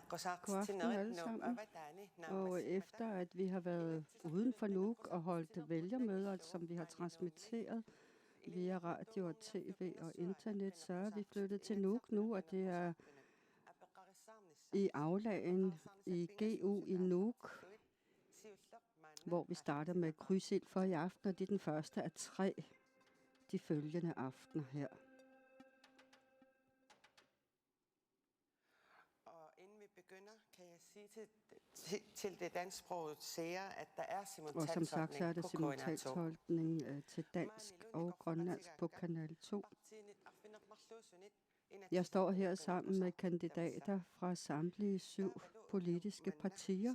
God aften alle sammen. Og efter at vi har været uden for Nuuk og holdt vælgermøder, som vi har transmitteret via radio og tv og internet, så er vi flyttet til Nuuk nu, og det er i aflagen i GU i Nuuk, hvor vi starter med krydsild for i aften, og det er den første af 3 de følgende aftener her. Inden vi begynder, kan jeg sige til det dansksprogede seere, at der er Og som sagt, så er der simultantolkning simultantolkning til dansk og grønlandsk på Kanal 2. Jeg står her sammen med kandidater fra samtlige 7 politiske partier,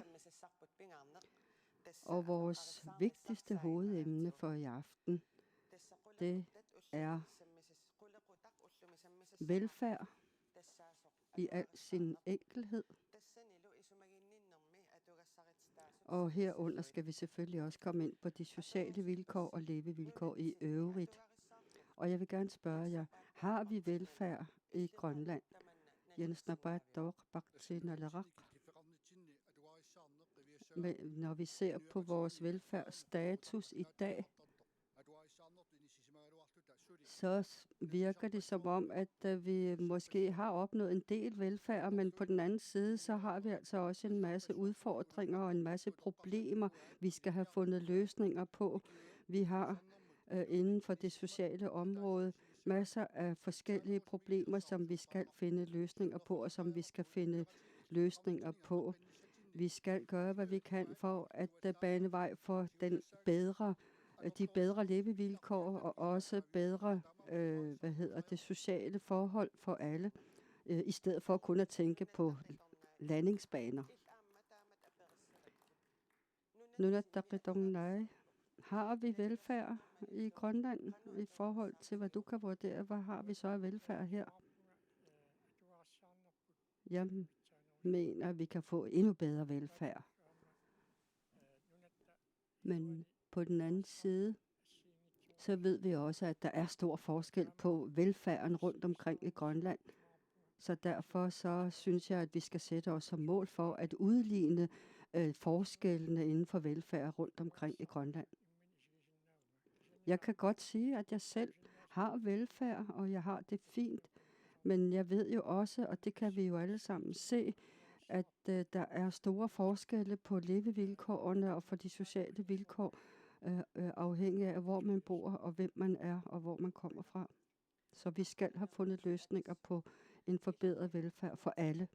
og vores vigtigste hovedemne for i aften, det er velfærd i al sin enkelhed. Og herunder skal vi selvfølgelig også komme ind på de sociale vilkår og levevilkår i øvrigt. Og jeg vil gerne spørge jer, har vi velfærd i Grønland? Jens Nabat dog baktin alarak. Men når vi ser på vores velfærdsstatus i dag, så virker det som om, at vi måske har opnået en del velfærd, men på den anden side, så har vi altså også en masse udfordringer og en masse problemer, vi skal have fundet løsninger på. Vi har inden for det sociale område masser af forskellige problemer, som vi skal finde løsninger på, og som vi skal finde løsninger på. Vi skal gøre, hvad vi kan for at bane vej for de bedre levevilkår og også bedre sociale forhold for alle, i stedet for kun at tænke på landingsbaner. Har vi velfærd i Grønland i forhold til, hvad du kan vurdere? Hvad har vi så af velfærd her? Jeg mener, at vi kan få endnu bedre velfærd. Men på den anden side, så ved vi også, at der er stor forskel på velfærden rundt omkring i Grønland. Så derfor så synes jeg, at vi skal sætte os som mål for at udligne forskellene inden for velfærd rundt omkring i Grønland. Jeg kan godt sige, at jeg selv har velfærd, og jeg har det fint. Men jeg ved jo også, og det kan vi jo alle sammen se, at der er store forskelle på levevilkårene og for de sociale vilkår, afhængig af, hvor man bor og hvem man er og hvor man kommer fra. Så vi skal have fundet løsninger på en forbedret velfærd for alle.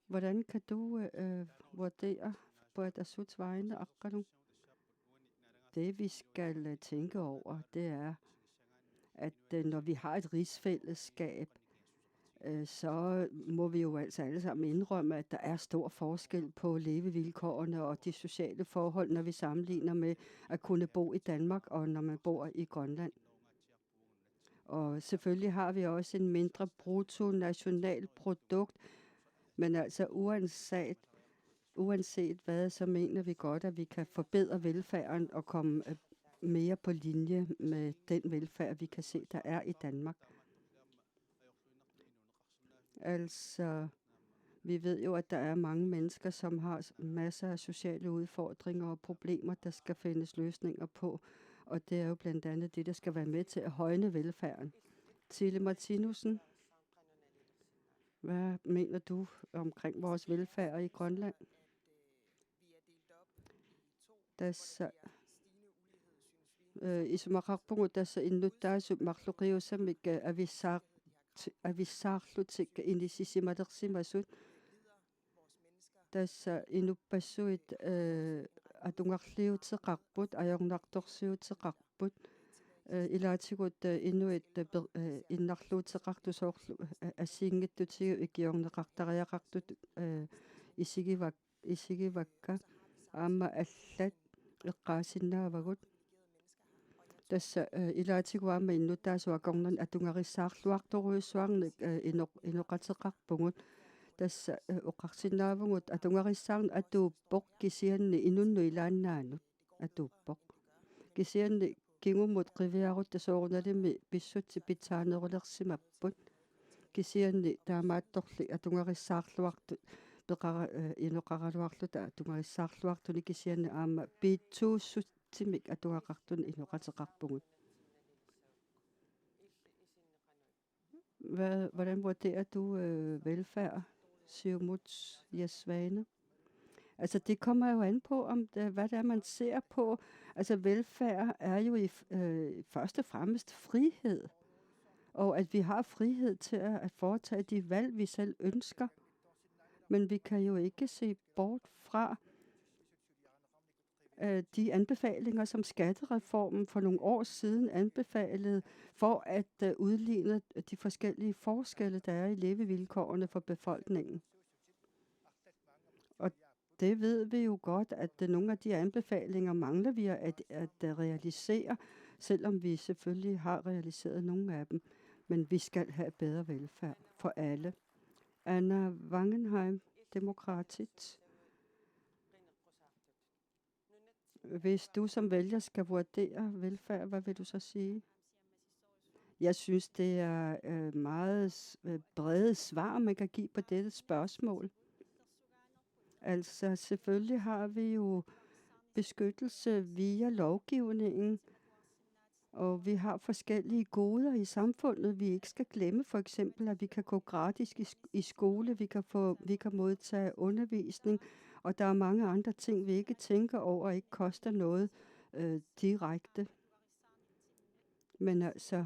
Hvordan kan du vurdere på Atassut's vegne, Akkalung? Det vi skal tænke over, det er, at når vi har et rigsfællesskab, så må vi jo altså alle sammen indrømme, at der er stor forskel på levevilkårene og de sociale forhold, når vi sammenligner med at kunne bo i Danmark og når man bor i Grønland. Og selvfølgelig har vi også en mindre bruttonationalprodukt, men altså uanset hvad, så mener vi godt, at vi kan forbedre velfærden og komme mere på linje med den velfærd, vi kan se, der er i Danmark. Altså, vi ved jo, at der er mange mennesker, som har masser af sociale udfordringer og problemer, der skal findes løsninger på. Og det er jo blandt andet det, der skal være med til at højne velfærden. Tille Martinussen, hvad mener du omkring vores velfærd i Grønland? Avisarlutik inisissimadersimasut tässä inupassuit adungarliutiqarput ajornartorsiutiqarput ilaatigut inuit innarluutiqartusoorlu assiingittutigu ikiorneqartariaqartut isigivakka aamma allat eqqaasinnaavagut tässä ilaatiguaama innutaasuaqornan atungarissaarluartoruissuarnik inoqateqarpungut tässä oqarsinnaavungut atungarissaarn atuuppoq kisianni inunnu ilaannaanut atuuppoq kisianni kingumut qiviarut tasoorunalimi pissutti pitaanerulersimapput kisianni taamaattorli atungarissaarluartu peqara inoqaraluarluta atungarissaarluartuni kisianni aama piitsuussutsimik atungaqartuni inoqateqarpungut. Hvordan vurderer du velfærd, Siumuts Jesvane? Altså det kommer jo an på, om hvad det er, man ser på. Altså velfærd er jo først og fremmest frihed. Og at vi har frihed til at foretage de valg, vi selv ønsker. Men vi kan jo ikke se bort fra de anbefalinger, som skattereformen for nogle år siden anbefalede, for at udligne de forskellige forskelle, der er i levevilkårene for befolkningen. Og det ved vi jo godt, at nogle af de anbefalinger mangler vi at realisere, selvom vi selvfølgelig har realiseret nogle af dem. Men vi skal have bedre velfærd for alle. Anna Wangenheim, Demokratit. Hvis du som vælger skal vurdere velfærd, hvad vil du så sige? Jeg synes, det er meget brede svar, man kan give på dette spørgsmål. Altså selvfølgelig har vi jo beskyttelse via lovgivningen, og vi har forskellige goder i samfundet, vi ikke skal glemme. For eksempel, at vi kan gå gratis i skole, vi kan modtage undervisning, og der er mange andre ting, vi ikke tænker over, og ikke koster noget direkte. Men altså,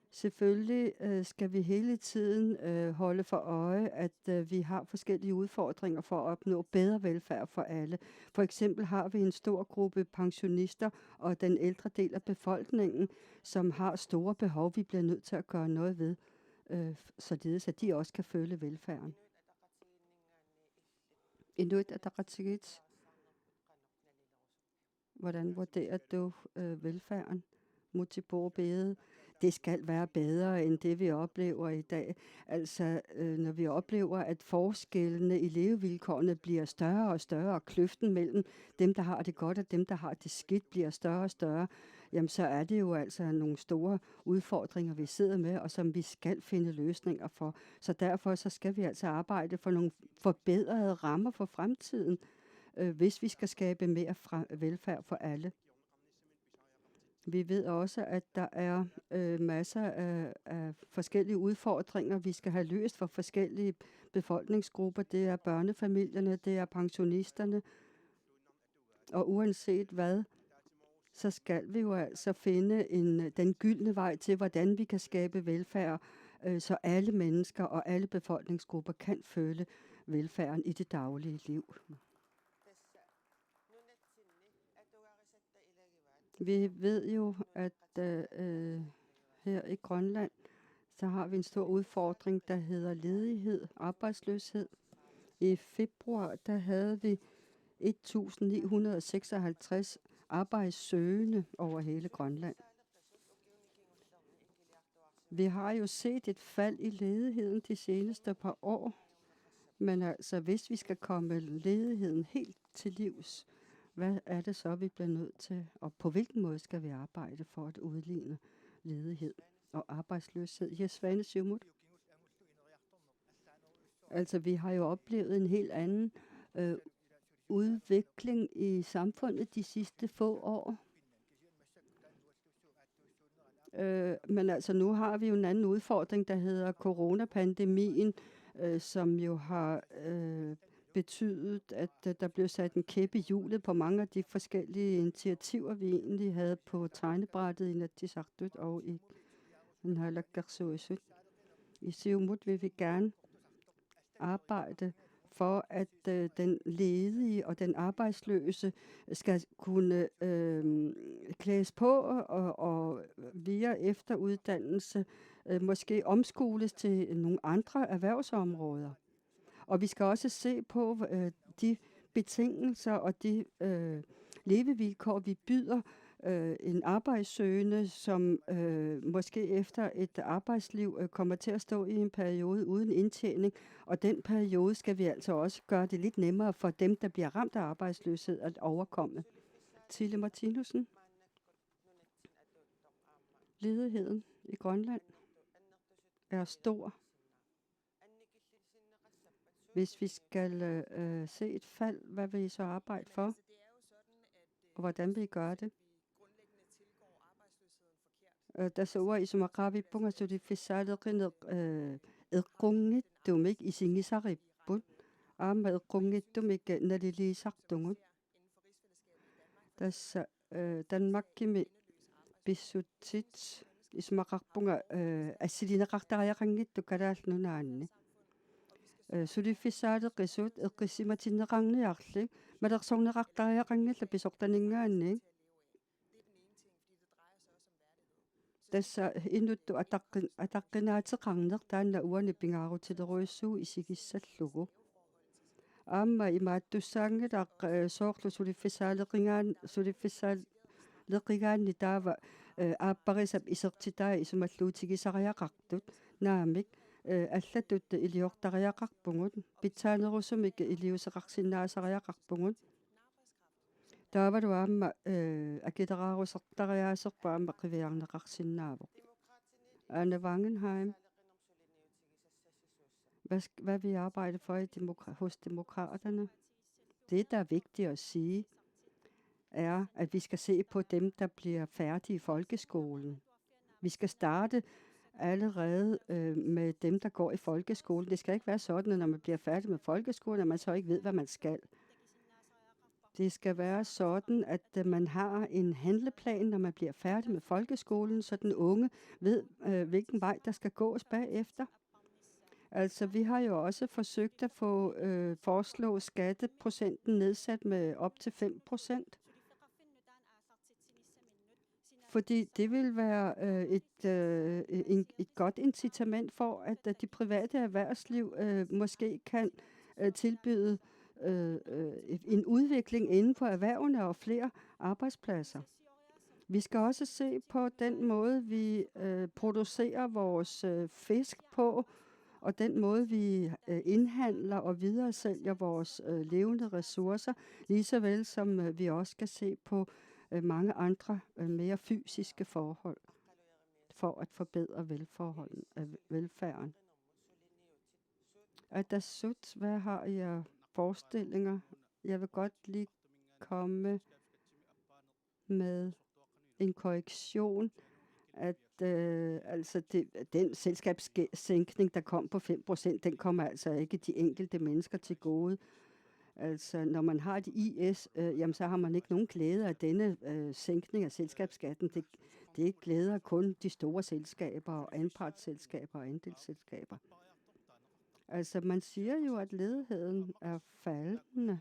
selvfølgelig skal vi hele tiden holde for øje, at vi har forskellige udfordringer for at opnå bedre velfærd for alle. For eksempel har vi en stor gruppe pensionister og den ældre del af befolkningen, som har store behov, vi bliver nødt til at gøre noget ved, således at de også kan føle velfærden. Inuit Ataqatigiit. Hvordan vurderer du velfærden? Mutibor Bede. Det skal være bedre end det, vi oplever i dag. Altså, når vi oplever, at forskellene i levevilkårene bliver større og større, og kløften mellem dem, der har det godt, og dem, der har det skidt, bliver større og større, jamen så er det jo altså nogle store udfordringer, vi sidder med, og som vi skal finde løsninger for. Så derfor så skal vi altså arbejde for nogle forbedrede rammer for fremtiden, hvis vi skal skabe mere velfærd for alle. Vi ved også, at der er masser af forskellige udfordringer, vi skal have løst for forskellige befolkningsgrupper. Det er børnefamilierne, det er pensionisterne. Og uanset hvad, så skal vi jo altså finde den gyldne vej til, hvordan vi kan skabe velfærd, så alle mennesker og alle befolkningsgrupper kan føle velfærden i det daglige liv. Vi ved jo, at her i Grønland, så har vi en stor udfordring, der hedder ledighed, arbejdsløshed. I februar, der havde vi 1956 arbejdssøgende over hele Grønland. Vi har jo set et fald i ledigheden de seneste par år, men altså hvis vi skal komme ledigheden helt til livs, hvad er det så, vi bliver nødt til, og på hvilken måde skal vi arbejde for at udligne ledighed og arbejdsløshed? Jesvane Siumut. Altså, vi har jo oplevet en helt anden udvikling i samfundet de sidste få år. Men altså, nu har vi jo en anden udfordring, der hedder coronapandemien, som jo har betydet, at der blev sat en kæp i hjulet på mange af de forskellige initiativer, vi egentlig havde på tegnebrættet i Natsisartut og i Naalakkersuisut. I Siumut vil vi gerne arbejde for, at den ledige og den arbejdsløse skal kunne klædes på og via efteruddannelse måske omskoles til nogle andre erhvervsområder. Og vi skal også se på de betingelser og de levevilkår, vi byder en arbejdssøgende, som måske efter et arbejdsliv kommer til at stå i en periode uden indtjening. Og den periode skal vi altså også gøre det lidt nemmere for dem, der bliver ramt af arbejdsløshed, at overkomme. Tille Martinussen. Ledigheden i Grønland er stor. Hvis vi skal se et fald, hvad vil I så arbejde for, og hvordan vil I gøre det? Tässä uaisumaqaavippunga suliffissaaleqineq eqqunngittumik isingisaripput aama eqqunngittumik naliliisartungut tässä Danmarkimi pissutsit ismaqarpunga assilineqartariaqanngittu kalaallunaanni suliffissaaleqisut eqqissimatinneqarniarlik malersorneqartariaqangilla pisortaningaanni tässä innuttu ataqqinaateqarneq taanna uani pingaarutileruissuu isikissallugu aamma imaattussaangilaq soorlu suliffissaaleqigaanni taava aapparisap isertitaa isumalluutigisariaqartut naamik аллатут илиортариақарпугут питсаанерусумик илиусеқарсинаасариақарпугут таавалу аама акилераарусертариаасерпа аама қивиарнеқарсинаавоқ Anne Wangenheim, hvad vil I arbejde for hos demokraterne? Det, der er vigtigt at sige, er, at vi skal se på dem, der bliver færdige i folkeskolen. Vi skal starte allerede med dem, der går i folkeskolen. Det skal ikke være sådan, at når man bliver færdig med folkeskolen, at man så ikke ved, hvad man skal. Det skal være sådan, at man har en handleplan, når man bliver færdig med folkeskolen, så den unge ved, hvilken vej der skal gås bagefter. Altså, vi har jo også forsøgt at få foreslå skatteprocenten nedsat med op til 5%. Fordi det vil være et godt incitament for, at de private erhvervsliv måske kan tilbyde en udvikling inden for erhvervene og flere arbejdspladser. Vi skal også se på den måde, vi producerer vores fisk på, og den måde, vi indhandler og videresælger vores levende ressourcer, lige så vel som vi også skal se på mange andre mere fysiske forhold for at forbedre velfærden. Atassut, hvad har I af forestillinger? Jeg vil godt lige komme med en korrektion, at den selskabssænkning, der kom på 5%, den kommer altså ikke de enkelte mennesker til gode. Altså, når man har et IS, jamen, så har man ikke nogen glæde af denne sænkning af selskabsskatten. Det glæder kun de store selskaber og anpartsselskaber og andelsselskaber. Altså, man siger jo, at ledigheden er faldende.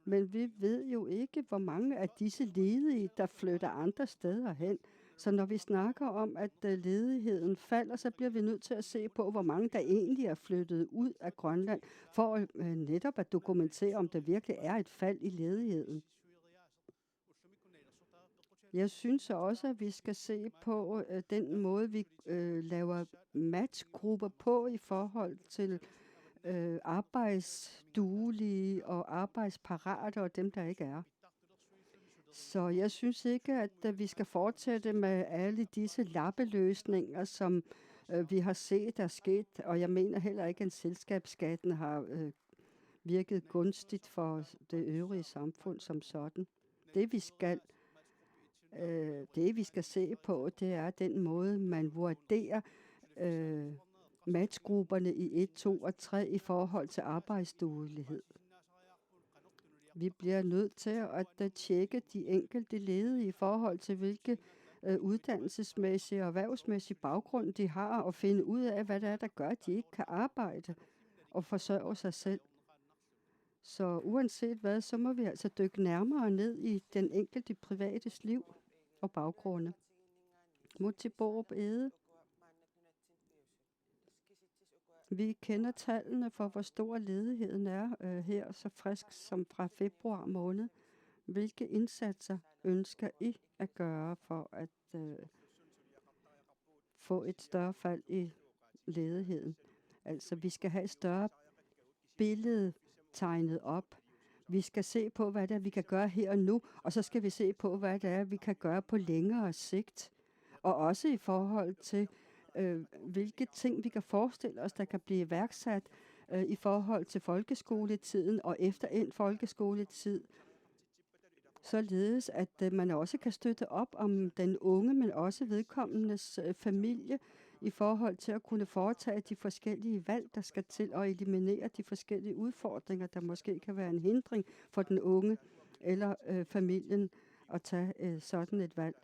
Men vi ved jo ikke, hvor mange af disse ledige, der flytter andre steder hen. Så når vi snakker om, at ledigheden falder, så bliver vi nødt til at se på, hvor mange der egentlig er flyttet ud af Grønland, for netop at dokumentere, om der virkelig er et fald i ledigheden. Jeg synes også, at vi skal se på den måde, vi laver matchgrupper på i forhold til arbejdsduelige og arbejdsparate og dem, der ikke er. Så jeg synes ikke, at vi skal fortsætte med alle disse lappeløsninger, som vi har set er sket, og jeg mener heller ikke, at selskabsskatten har virket gunstigt for det øvrige samfund som sådan. Det vi skal se på, det er den måde, man vurderer matchgrupperne i 1, 2 og 3 i forhold til arbejdsduelighed. Vi bliver nødt til at tjekke de enkelte ledige i forhold til, hvilke uddannelsesmæssige og erhvervsmæssige baggrund de har, og finde ud af, hvad det er, der gør, at de ikke kan arbejde og forsørge sig selv. Så uanset hvad, så må vi altså dykke nærmere ned i den enkelte privates liv og baggrunde. Mutiborup Ede. Vi kender tallene for, hvor stor ledigheden er her, så frisk som fra februar måned. Hvilke indsatser ønsker I at gøre for at få et større fald i ledigheden? Altså, vi skal have et større billede tegnet op. Vi skal se på, hvad det er, vi kan gøre her og nu, og så skal vi se på, hvad det er, vi kan gøre på længere sigt. Og også i forhold til, hvilke ting vi kan forestille os, der kan blive iværksat i forhold til folkeskoletiden og efter en folkeskoletid, således at man også kan støtte op om den unge, men også vedkommendes familie i forhold til at kunne foretage de forskellige valg, der skal til og eliminere de forskellige udfordringer, der måske kan være en hindring for den unge eller familien at tage sådan et valg.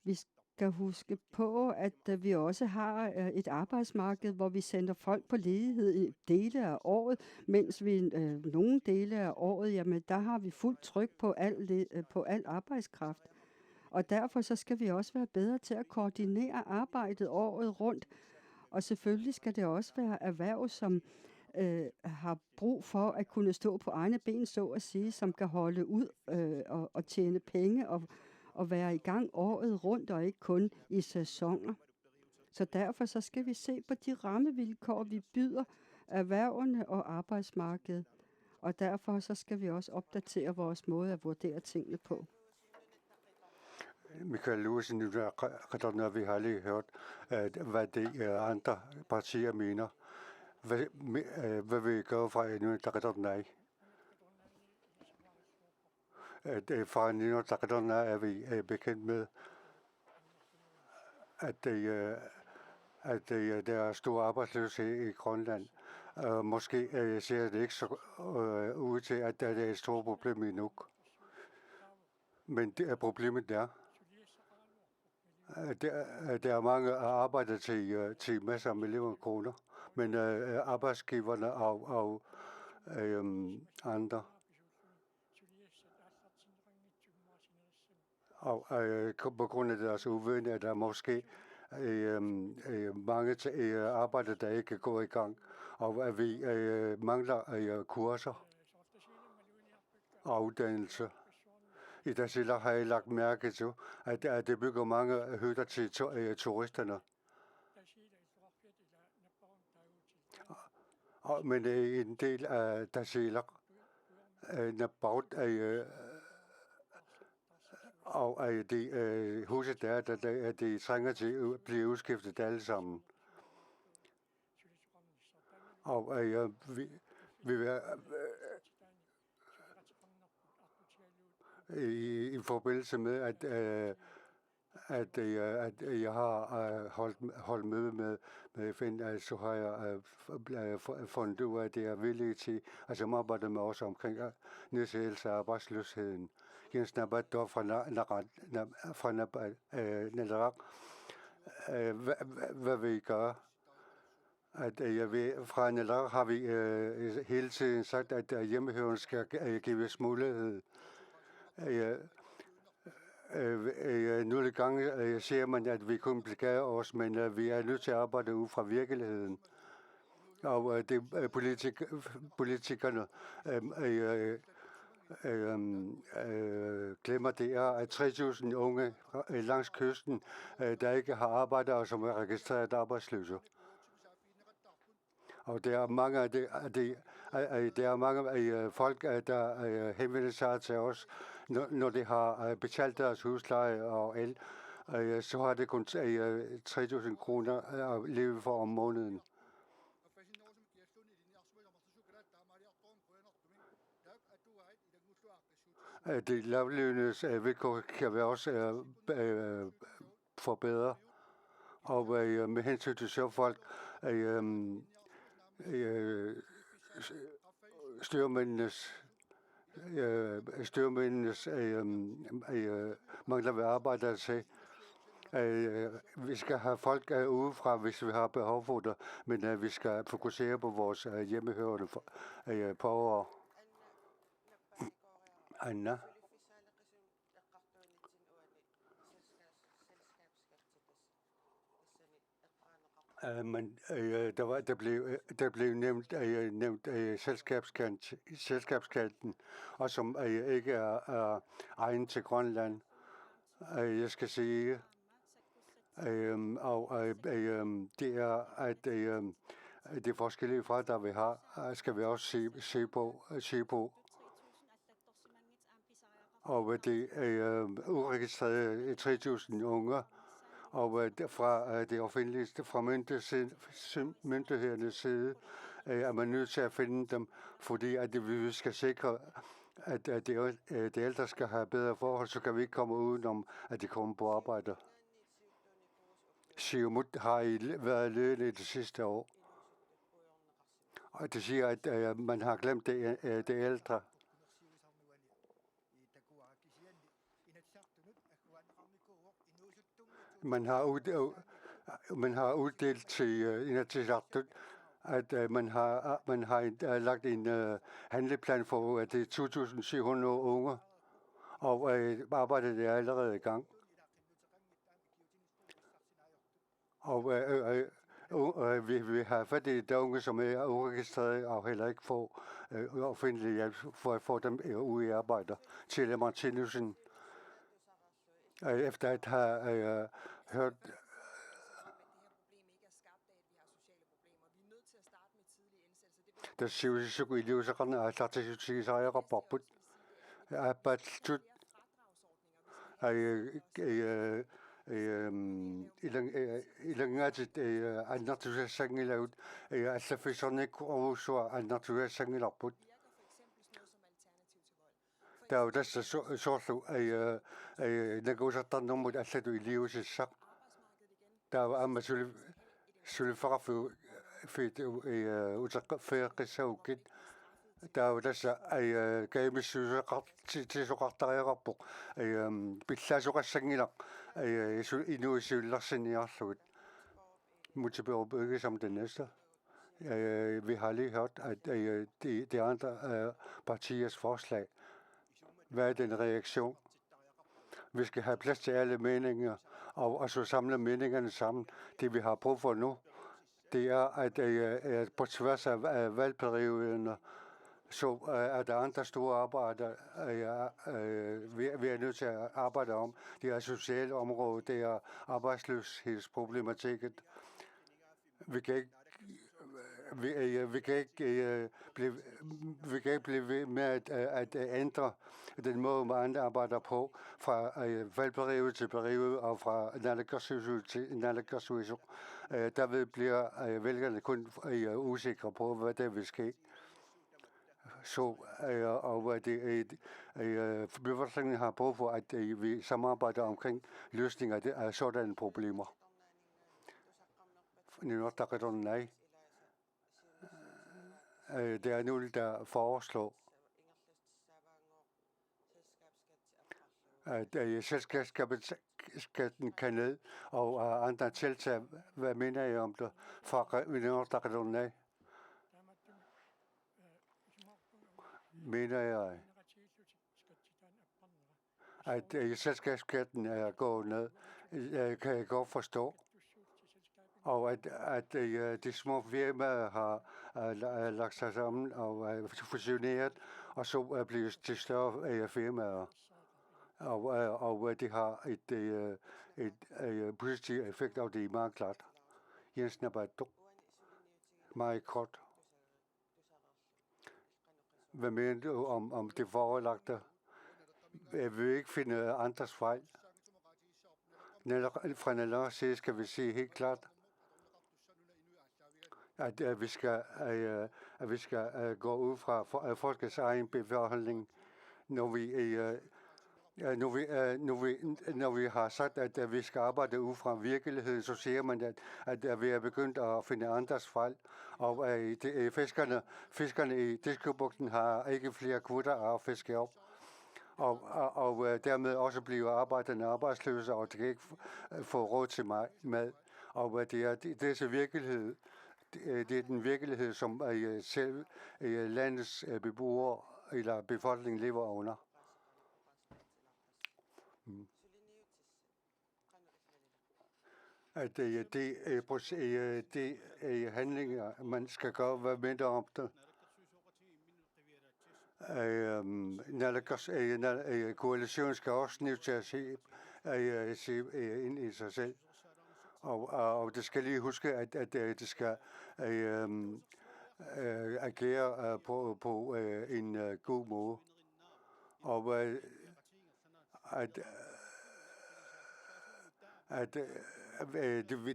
Vi skal huske på, at vi også har et arbejdsmarked, hvor vi sender folk på ledighed i dele af året, mens vi nogle dele af året, jamen der har vi fuldt tryk på al arbejdskraft. Og derfor så skal vi også være bedre til at koordinere arbejdet året rundt. Og selvfølgelig skal det også være erhverv, som har brug for at kunne stå på egne ben, så at sige, som kan holde ud og tjene penge og være i gang året rundt og ikke kun i sæsoner. Så derfor så skal vi se på de rammevilkår, vi byder erhvervene og arbejdsmarkedet. Og derfor så skal vi også opdatere vores måde at vurdere tingene på. Michael Lewis, når vi har lige hørt, hvad de andre partier mener. Hvad vil I gøre fra Inuit-Ataqatigiit? Fra Inuit-Ataqatigiit er vi bekendt med, at der er stor arbejdsløshed i Grønland. Måske ser det ikke så ud til, at der er et stort problem i Nuuk. Men problemet er, der er mange arbejder til masser af millioner kroner, men arbejdsgiverne og andre og på grund af deres uvidende, er der måske mange arbejder, der ikke går i gang, og at vi mangler kurser og uddannelse. I Tasiilaq har jeg lagt mærke til, at det bygger mange hytter til turisterne. Men en del af Tasiilaq, Nabaut, og de huse der de trænger til at blive udskiftet alle sammen. Og vi vil i forbindelse med, at jeg har holdt møde med FN, så har jeg fundet ud af, at det er villige til at samarbejde med os omkring nedsættelse af arbejdsløsheden. Jens Nabat fra Nalaraq. Hvad vil I gøre? Fra Nalaraq har vi hele tiden sagt, at hjemmehørende skal gives mulighed. Nogle gange siger man, at vi kun beklager os, men vi er nødt til at arbejde ud fra virkeligheden. Og politikerne glemmer det er, at 3.000 unge langs kysten, der ikke har arbejde og som er registreret arbejdsløse. Og der er mange folk, der henvender sig til os, når de har betalt deres husleje og el, så har det kun 3.000 kroner at leve for om måneden. De lavtlønnedes vilkår kan vi også forbedre. Og med hensyn til søfolk, styrmændenes mangler ved arbejde til. Vi skal have folk udefra, hvis vi har behov for det, men vi skal fokusere på vores hjemmehørende borgere. Anna? Men der blev nævnt selskabsskatten, og som ikke er egen til Grønland. Jeg skal sige, det er, at de forskellige fradrag, vi har, skal vi også se på. Og det er uregistrerede 3.000 unge, og fra det offentlige, fra myndighedernes side, er man nødt til at finde dem, fordi at vi skal sikre, at de ældre skal have bedre forhold, så kan vi ikke komme udenom, at de kommer på arbejde. Siumut har været ledende i det sidste år, og det siger, at man har glemt det ældre. Man har uddelt til Inatsisartut, at man har lagt en handleplan for det 2.700 unge, og arbejdet er allerede i gang. Og vi har fat i de unge, som er uregistreret og heller ikke får offentlig hjælp for at få dem ud i arbejde. Til Martinussen, efter at have hørt der syvende illusionen er der til sig rapport abatut ilang at annatua sangilaut allafisarnik uusua annatua sangilarput der er der sorlu nagusartarnermut allatu illiusissaq der er amasul sulfarafu fedt utaqfaaqissaukit taavulassa kaimissuuseqart tisuqartariaqarpoq pillaasuqassangilaq inuissuillarsinniarlugut multiple som det næste. Vi har lige hørt, at de andre partiers forslag. Hvad er den reaktion? Vi skal have plads til alle meninger, og så samle meningerne sammen. Det vi har brug for nu, det er, at på tværs af valgperioden, så er der andre store arbejder, vi er nødt til at arbejde om. Det er sociale område, det er arbejdsløshedsproblematikken. Vi kan ikke blive ved med at ændre den måde, man arbejder på fra valgperiode til periode og fra naalakkersuisut til naalakkersuisut. Derved bliver vælgerne kun usikre på, hvad der vil ske. Så befolkningen har brug for, at vi samarbejder omkring løsninger af sådanne problemer. Nej. Det er nu, der foreslår, at selskabsskatten kan ned, og andre tiltag. Hvad mener jeg om det? Fra mener jeg, at selskabsskatten er gået ned. Kan jeg godt forstå. Og at de små firmaer har lagt sig sammen og fusioneret, og så er blevet til større firmaer. Og det har et positiv effekt, og det er meget klart. Jens Nabato, meget kort. Hvad mener du om det forelagte? Jeg vil ikke finde andres fejl. Fra Nælars side skal vi sige helt klart, at vi skal gå ud fra folkets egen befolkning, når vi har sagt, at vi skal arbejde ud fra virkeligheden, så siger man, at vi er begyndt at finde andres fejl. Og fiskerne i Diskobugten har ikke flere kvoter at fiske op. Og dermed også bliver arbejderne arbejdsløse, og de kan ikke få råd til mad. Og det er så virkelighed. Det er den virkelighed, som selv landets beboere eller befolkningen lever under. At det er handlinger, man skal gøre, hvad mindre om det. Koalitionen skal også nødt til at se ind i sig selv. Og det skal lige huske, at det skal agere på en god måde. Og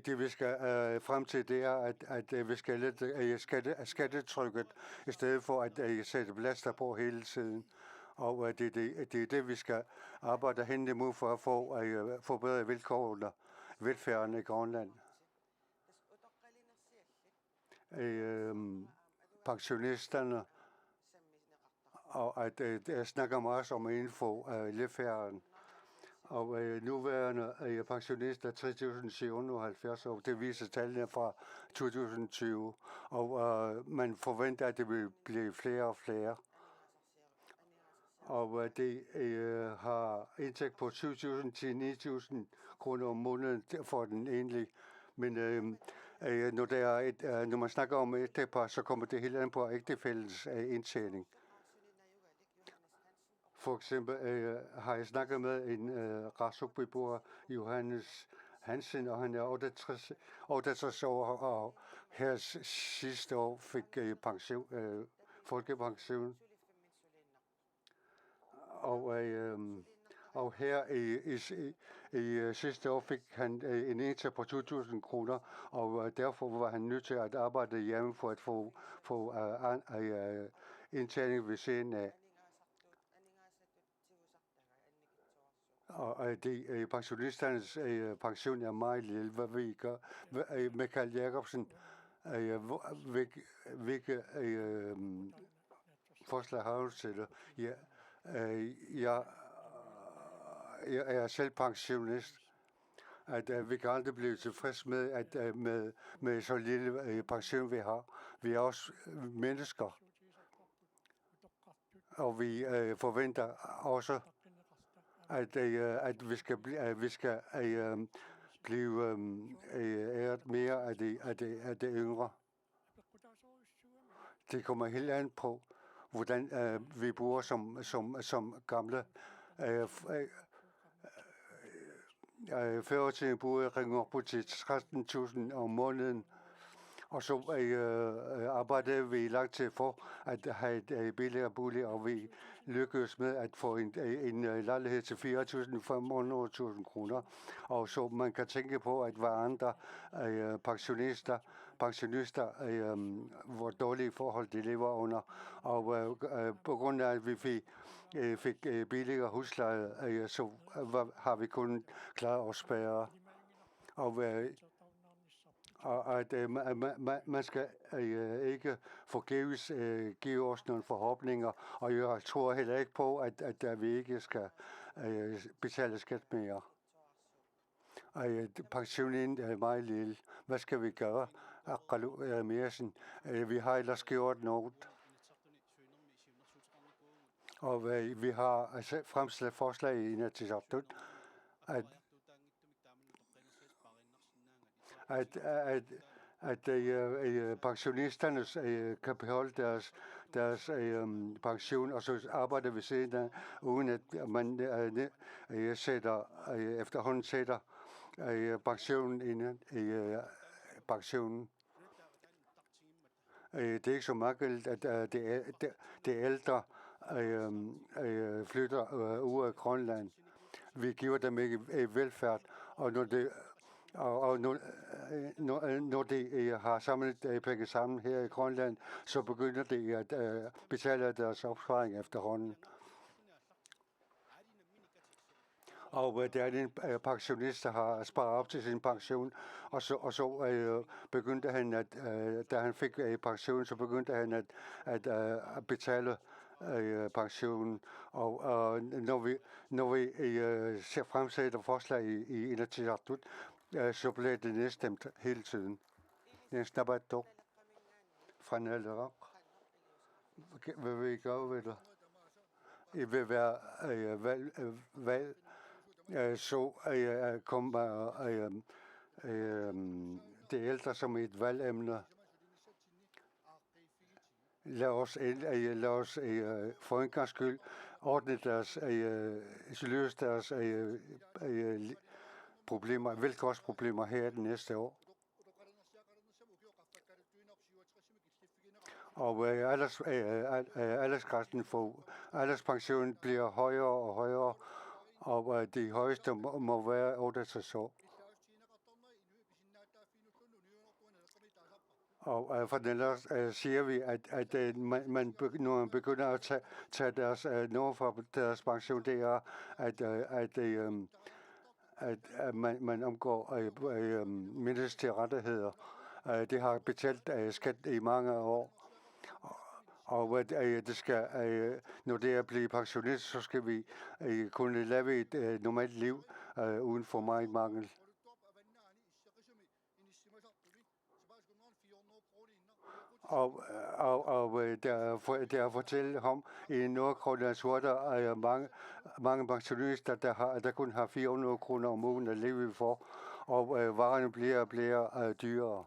Det vi skal frem til, det er, at vi skal lette skattetrykket, i stedet for at sætte belaster på hele tiden. Og det er det, vi skal arbejde hen imod for at få forbedre vilkårene, velfærden i Grønland. Pensionisterne, og at jeg snakker meget om inden for velfærden. Og nuværende pensionister 3.770 år, det viser tallene fra 2020, og man forventer, at det vil blive flere og flere. Og det har indtægt på 7.000 til 9.000 kroner om måneden for den enlige. Men når man snakker om ægtepar, så kommer det helt an på ægtefællens indtjening. For eksempel har jeg snakket med en Rasuk-beboer, Johannes Hansen, og han er 68 år, og her sidste år fik folkepension. Og her i sidste år fik han en indtægt på 2.000 kroner, og derfor var han nødt til at arbejde hjemme for at få indtjening ved siden af. Og pensionisternes pension er meget lille. Hvad vi gør? Michael Jacobsen, hvilke forslag har du til det? Jeg er selv pensionist. At vi kan aldrig blive tilfreds med, at med så lille pension vi har. Vi er også mennesker. Og vi forventer også, at vi skal blive æret mere af det yngre. Det kommer helt an på, hvordan vi bor som gamle. Før til boede jeg ringer på til 13.000 om måneden, og så arbejdede vi lang tid for at have et billigere bolig, og vi lykkedes med at få en lejlighed til 4.500 kroner. Og så man kan tænke på, at hver andre pensionister hvor dårlige forhold de lever under. Og på grund af, at vi fik billigere husleje, så har vi kun klaret os bedre. Og at man skal ikke forgæves give os nogle forhåbninger, og jeg tror heller ikke på, at vi ikke skal betale skat mere. Pensionen er meget lille. Hvad skal vi gøre? Vi har ellers gjort noget. Og vi har fremsat forslag i Inatsisartut, at pensionisterne kan beholde deres pension, og så arbejder ved siden af, uden at man efterhånden sætter pensionen ind i pensionen. Det er ikke så mærkeligt, at det ældre flytter ud af Grønland. Vi giver dem ikke velfærd, og når de har samlet penge sammen her i Grønland, så begynder de at betale deres opsparing efterhånden. Og der er en pensionist, der har sparet op til sin pension, og så begyndte han, da han fik pension, så begyndte han at betale pensionen. Og når vi fremsætter forslag i Inatsisartut, så bliver det nedstemt hele tiden. Næsten bare dog fra Naleraq. Hvad vil I gøre ved det? I vil være valg, så kommer det ældre som et valgemne. Lad os for en gangs skyld ordne løse deres problemer, vilkårsproblemer her det næste år. Og aldersgrænsen for alderspensionen bliver højere og højere, og de højeste må være 68 år. Og for den siger vi, at når man begynder at tage deres noget fra deres pension, det er, at man omgår menneskelige rettigheder. Det har betalt skat i mange år. Og det skal, når det er at blive pensionist, så skal vi kunne leve et normalt liv uden for meget mangel. Og der fortæller ham i Nordgrønlands, hvor der er mange pensionister, der kun har 400 kroner om ugen at leve for, og varerne bliver dyrere.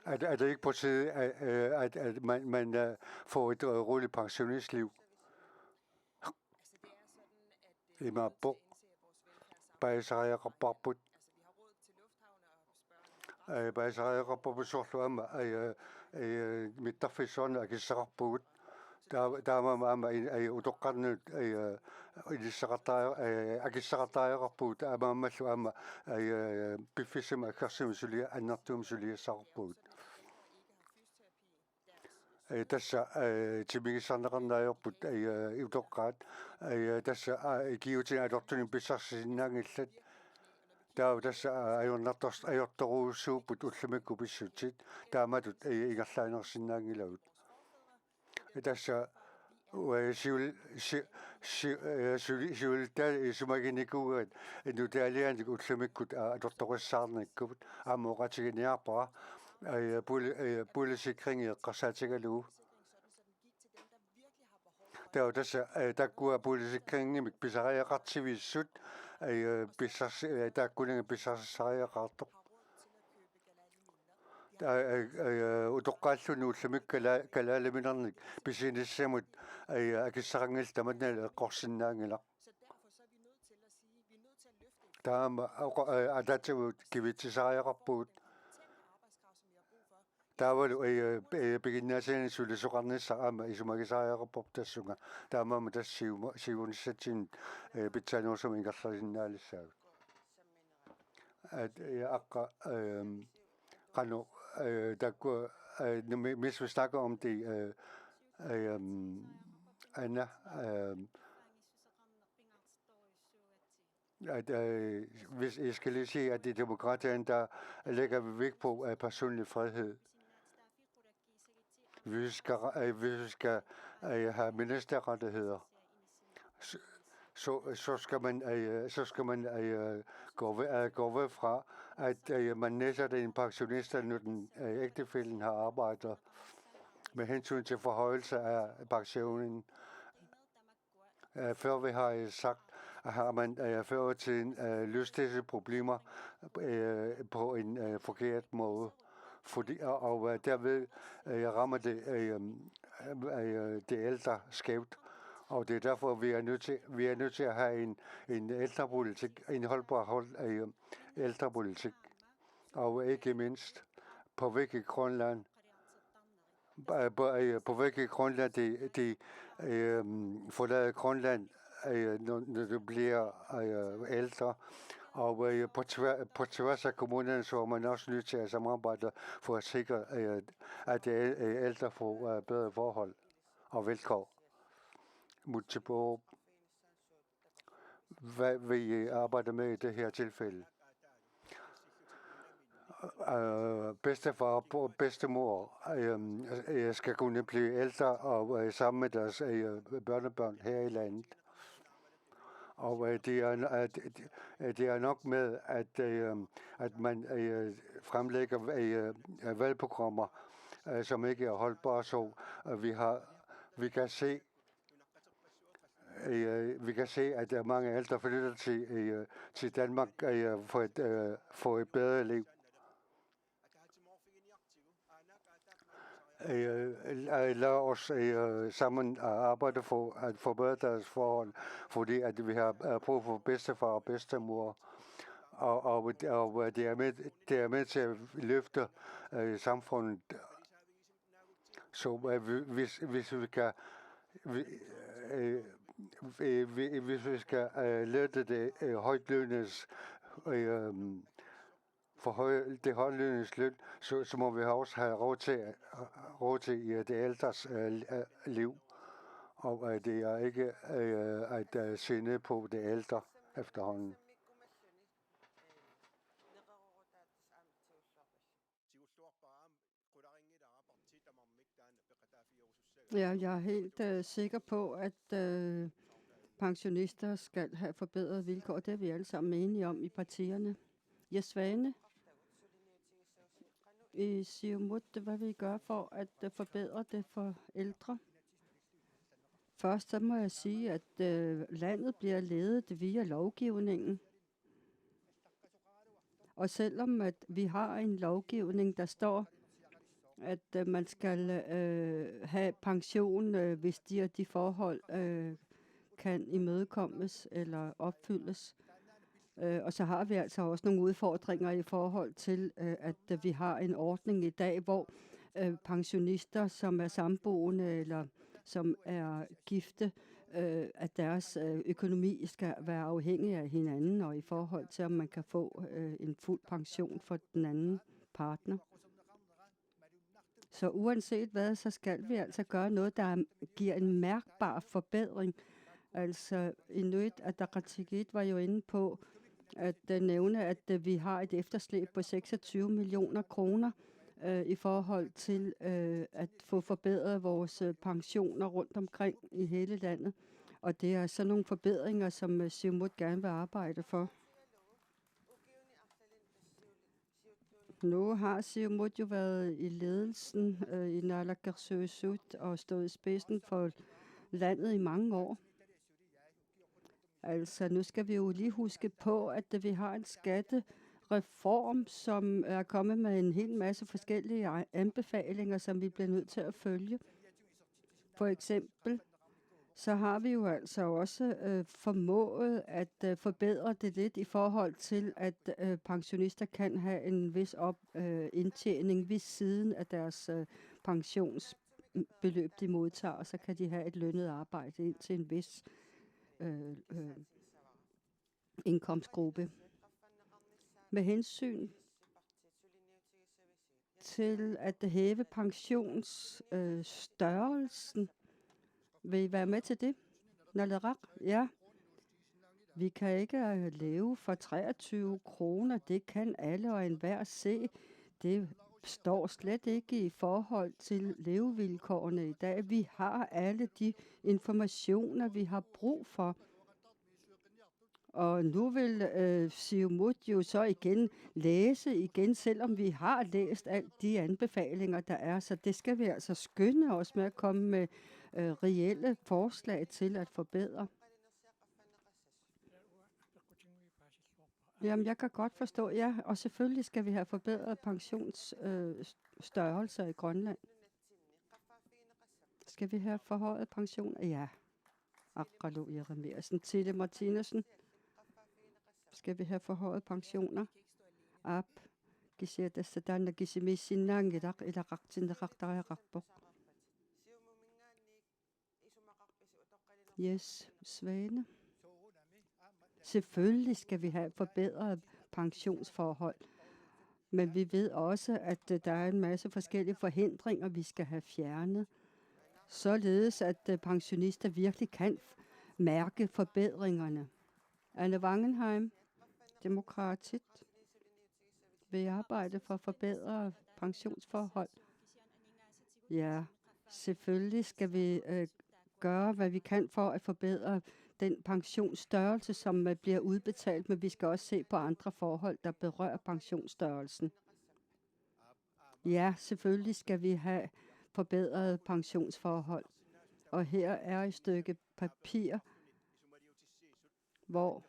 Er det ikke på tide, at man får et roligt pensionistliv? I Mabuk, Baisaya Rababut, Baisaya Rababut, Sortuama, Mitafison, Agisarabut, der er man udokkandet i Agisarabut, Rabut, der er man suama Bifisem, Akasim Sulia, Anatum Sulia Sarabut. Tässä Timisannarannaajorput udokkaat tässä kiutin adoptonin pisarsinnaangillat tässä ajortoruussuuput ullamikku pissutsit taamatut ingerlaanersinnaangilagut tässä siulta sumaginikuugat nutaalianik ullamikkut adoptorissaarnikkut aamoqatiginiarpara polisikring qasaatigalugu der kunne polisikring mik pisariaqartivissut pissars taakkuninga pissarsariaqartoq utoqqaalluni ullamik kalaalaminernik pisinissamut akissarangil tamatnal eqqorsinnaangilaq taama adatavut kivitsisariaqarpugut taavalu piginnaasini sulisuqarnissa aama isumagisariaqarpop tassunga taamaama tassiunissatsin pitsanuursum ingerlarinnaalissagut at aqqa qanu takku hvis vi snakker om det Anna at hvis jeg skal lige sige, at det er demokraterne, der lægger vægt på personlig frihed. Hvis vi skal have ministerrettigheder, så skal man gå væk fra, at man nedsætter en pensionist, når den ægtefællen har arbejdet med hensyn til forhøjelse af pensionen. Før vi har sagt, har man før i tiden løst disse problemer på en forkert måde. Og derved rammer det det ældre skævt. Og det er derfor, vi er nødt til at have en ældrepolitik, en holdbar ældrepolitik. Og ikke mindst på væk i Grønland. På væk i Grønland, de forlader Grønland, når det bliver ældre. Og på tværs af kommunerne, så er man også nødt til at samarbejde for at sikre, at de ældre får bedre forhold og vilkår. Multiple. Hvad vil I arbejde med i det her tilfælde? Bedstefar og bedstemor skal kunne blive ældre og sammen med deres børnebørn her i landet. Og det er nok med, at man fremlægger valgprogrammer, som ikke er holdbare, så vi kan se, at der er mange ældre flytter til Danmark for et bedre liv. Lad os sammen arbejde for at forbedre deres forhold, fordi at vi har brug for bedstefar og bedstemor, og det er med til at løfte samfundet. Så hvis vi skal lette det højtlønnes forhøje det holdlønsløn, så må vi også have råd til i det ældres liv. Og det er ikke at sinde på det ældre efterhånden. Ja, jeg er helt sikker på, at pensionister skal have forbedret vilkår. Det er vi alle sammen enige om i partierne. Jes Svane, i Siumut, hvad vil I gøre for at forbedre det for ældre? Først så må jeg sige, at landet bliver ledet via lovgivningen. Og selvom at vi har en lovgivning, der står, at man skal have pension, hvis de forhold kan imødekommes eller opfyldes. Og så har vi altså også nogle udfordringer i forhold til, at vi har en ordning i dag, hvor pensionister, som er samboende eller som er gifte, at deres økonomi skal være afhængig af hinanden, og i forhold til, om man kan få en fuld pension for den anden partner. Så uanset hvad, så skal vi altså gøre noget, der giver en mærkbar forbedring. Altså Inuit Ataqatigiit var jo inde på at nævne, at vi har et efterslæb på 26 millioner kroner i forhold til at få forbedret vores pensioner rundt omkring i hele landet. Og det er sådan nogle forbedringer, som Siumut gerne vil arbejde for. Nu har Siumut jo været i ledelsen i Naalakkersuisut og stået i spidsen for landet i mange år. Altså, nu skal vi jo lige huske på, at vi har en skattereform, som er kommet med en hel masse forskellige anbefalinger, som vi bliver nødt til at følge. For eksempel, så har vi jo altså også formået at forbedre det lidt i forhold til, at pensionister kan have en vis indtjening ved siden af deres pensionsbeløb, de modtager, og så kan de have et lønnet arbejde indtil en vis indkomstgruppe. Med hensyn til at hæve pensionsstørrelsen, vil I være med til det? Naleraq? Ja. Vi kan ikke leve for 23 kroner. Det kan alle og enhver se. Det står slet ikke i forhold til levevilkårene i dag. Vi har alle de informationer, vi har brug for. Og nu vil Siumut jo så igen læse igen, selvom vi har læst alle de anbefalinger, der er. Så det skal vi altså skynde os med at komme med reelle forslag til at forbedre. Jamen, jeg kan godt forstå, ja. Og selvfølgelig skal vi have forbedret pensionsstørrelser i Grønland. Skal vi have forhøjet pension? Ja. Aqalo Jeremiasen. Tille Martinussen. Skal vi have forhøjet pensioner? Ab. Gisiata Sadana Gisimisinangidak eller Raktindaraktarakbok. Yes, Svane. Selvfølgelig skal vi have forbedret pensionsforhold, men vi ved også, at der er en masse forskellige forhindringer, vi skal have fjernet, således at pensionister virkelig kan mærke forbedringerne. Anne Wangenheim, Demokratit, vil arbejde for at forbedre pensionsforhold. Ja, selvfølgelig skal vi gøre, hvad vi kan for at forbedre den pensionsstørrelse, som bliver udbetalt, men vi skal også se på andre forhold, der berører pensionsstørrelsen. Ja, selvfølgelig skal vi have forbedret pensionsforhold. Og her er et stykke papir, hvor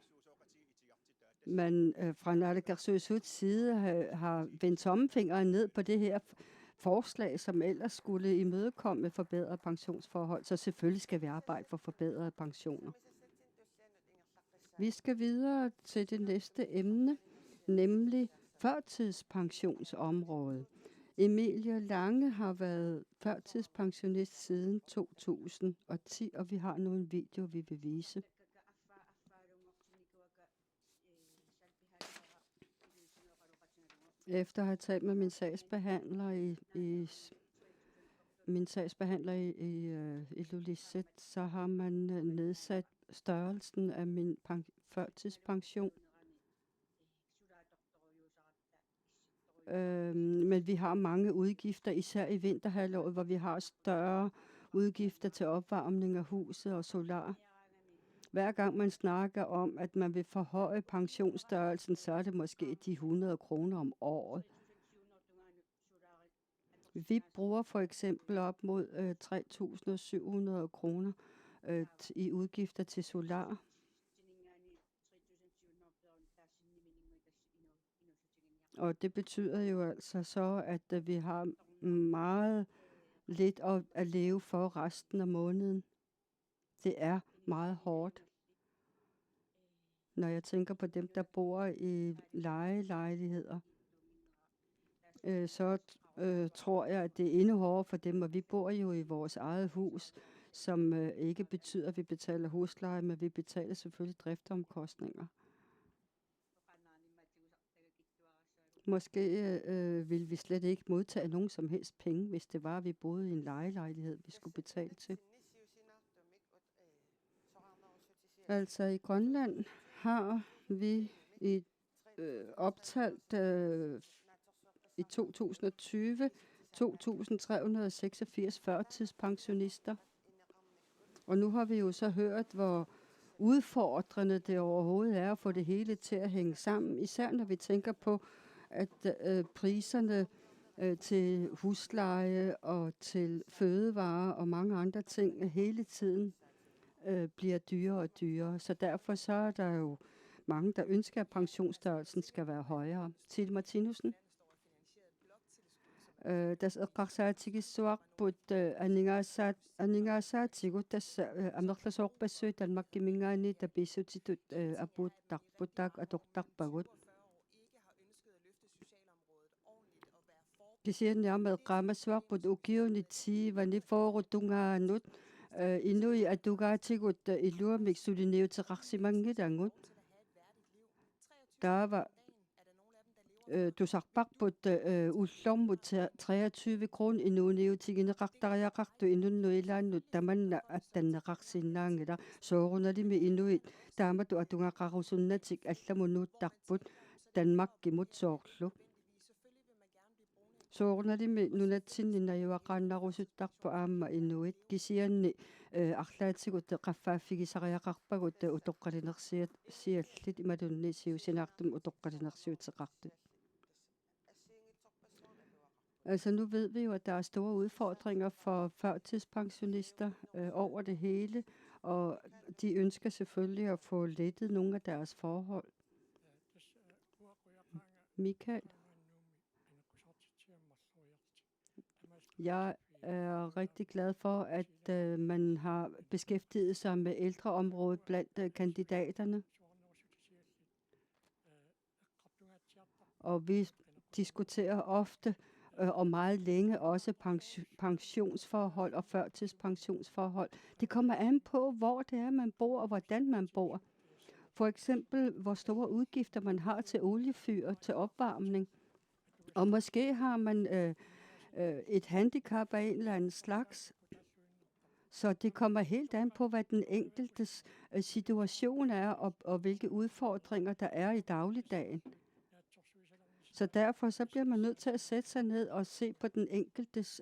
man fra Naalakkersuisuts side har vendt tommelfingeren ned på det her forslag, som ellers skulle imødekomme forbedret pensionsforhold. Så selvfølgelig skal vi arbejde for forbedrede pensioner. Vi skal videre til det næste emne, nemlig førtidspensionsområdet. Emilie Lange har været førtidspensionist siden 2010, og vi har nu en video, vi vil vise. Efter at have talt med min sagsbehandler i Ilulissat, så har man nedsat størrelsen af min førtidspension. Men vi har mange udgifter, især i vinterhalvåret, hvor vi har større udgifter til opvarmning af huset og solar. Hver gang man snakker om, at man vil forhøje pensionsstørrelsen, så er det måske de 100 kroner om året. Vi bruger for eksempel op mod 3.700 kroner i udgifter til solar. Og det betyder jo altså så, at vi har meget lidt at leve for resten af måneden. Det er meget hårdt. Når jeg tænker på dem, der bor i lejelejligheder, så tror jeg, at det er endnu hårdere for dem, og vi bor jo i vores eget hus, som ikke betyder, at vi betaler husleje, men vi betaler selvfølgelig driftsomkostninger. Måske ville vi slet ikke modtage nogen som helst penge, hvis det var, at vi boede i en lejelejlighed, vi skulle betale til. Altså i Grønland har vi optalt i 2020 2.386 førtidspensionister. Og nu har vi jo så hørt, hvor udfordrende det overhovedet er at få det hele til at hænge sammen. Især når vi tænker på, at priserne til husleje og til fødevarer og mange andre ting hele tiden bliver dyrere og dyrere. Så derfor så er der jo mange, der ønsker, at pensionsstørrelsen skal være højere. Til Martinussen. Das eqqarsaatigissuaq put aningaassaatigut tas amerlasorpassuit Danmark kimingaani tapisutitut apuuttarputak atortarpagut. Kisianniarmat qaamassuarput ukiunitsi vani foorutungaanut inui atugaatigut illuamik suliniuteqarsimanggilangut. Der var tusarparput ullormut 23 kroner inuuniutigineqartariaqartu inunnuilaannut tamanna attanneqarsinnaangila soorunalimi inuit taamatu atungaqarusunnatik allamunuuttarput Danmarkimut soorlu. Soorunalimi nunatsinninnajuaqaannarusuttarpu aamma inuit kisianni арлаатигут qaffaaффигисариақарпагут утоққалинерсиаллит ималунни сиусинаартум утоққалинерсиутеқартут. Altså nu ved vi jo, at der er store udfordringer for førtidspensionister over det hele, og de ønsker selvfølgelig at få lettet nogle af deres forhold. Michael? Jeg er rigtig glad for, at man har beskæftiget sig med ældreområdet blandt kandidaterne. Og vi diskuterer ofte og meget længe også pensionsforhold og førtidspensionsforhold. Det kommer an på, hvor det er, man bor og hvordan man bor. For eksempel, hvor store udgifter man har til oliefyr, til opvarmning. Og måske har man et handicap af en eller anden slags. Så det kommer helt an på, hvad den enkeltes situation er, og hvilke udfordringer der er i dagligdagen. Så derfor så bliver man nødt til at sætte sig ned og se på den enkeltes,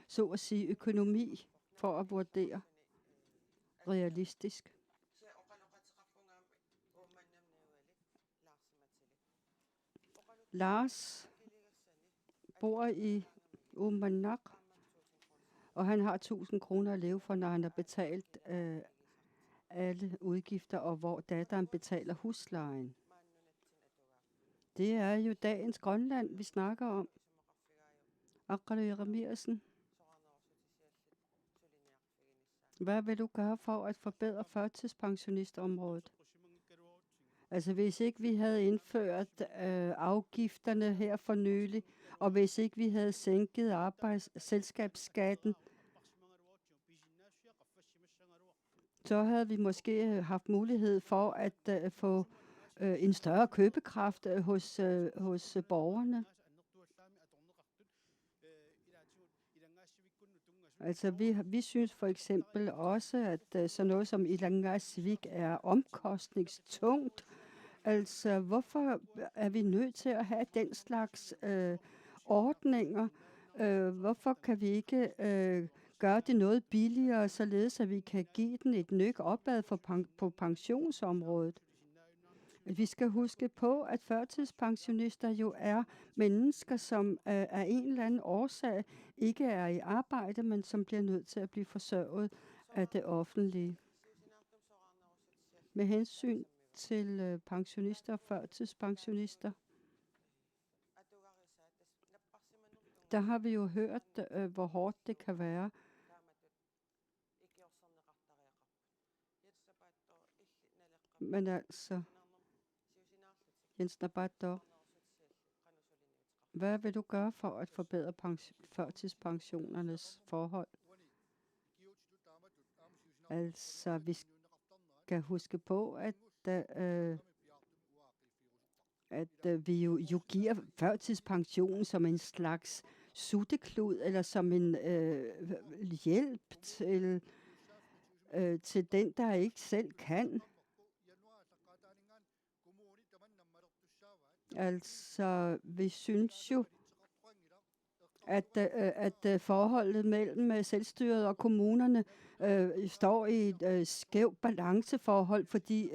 så at sige, økonomi, for at vurdere realistisk. Lars bor i Uummannaq, og han har 1.000 kroner at leve for, når han har betalt alle udgifter, og hvor datteren betaler huslejen. Det er jo dagens Grønland, vi snakker om. Aqalu Jeremiasen. Hvad vil du gøre for at forbedre førtidspensionistområdet? Altså hvis ikke vi havde indført afgifterne her for nylig, og hvis ikke vi havde sænket selskabsskatten, så havde vi måske haft mulighed for at få en større købekraft hos borgerne. Altså, vi synes for eksempel også, at sådan noget som Ilangasvik er omkostningstungt. Altså, hvorfor er vi nødt til at have den slags ordninger? Hvorfor kan vi ikke gøre det noget billigere, således at vi kan give den et nøk opad på pensionsområdet? Vi skal huske på, at førtidspensionister jo er mennesker, som af en eller anden årsag ikke er i arbejde, men som bliver nødt til at blive forsørget af det offentlige. Med hensyn til pensionister og førtidspensionister, der har vi jo hørt, hvor hårdt det kan være. Men altså, Jens Nabator, hvad vil du gøre for at forbedre førtidspensionernes forhold? Altså, vi skal huske på, at vi jo giver førtidspensionen som en slags sutteklud, eller som en hjælp til den, der ikke selv kan. Altså, vi synes jo, at forholdet mellem selvstyret og kommunerne står i et skævt balanceforhold, fordi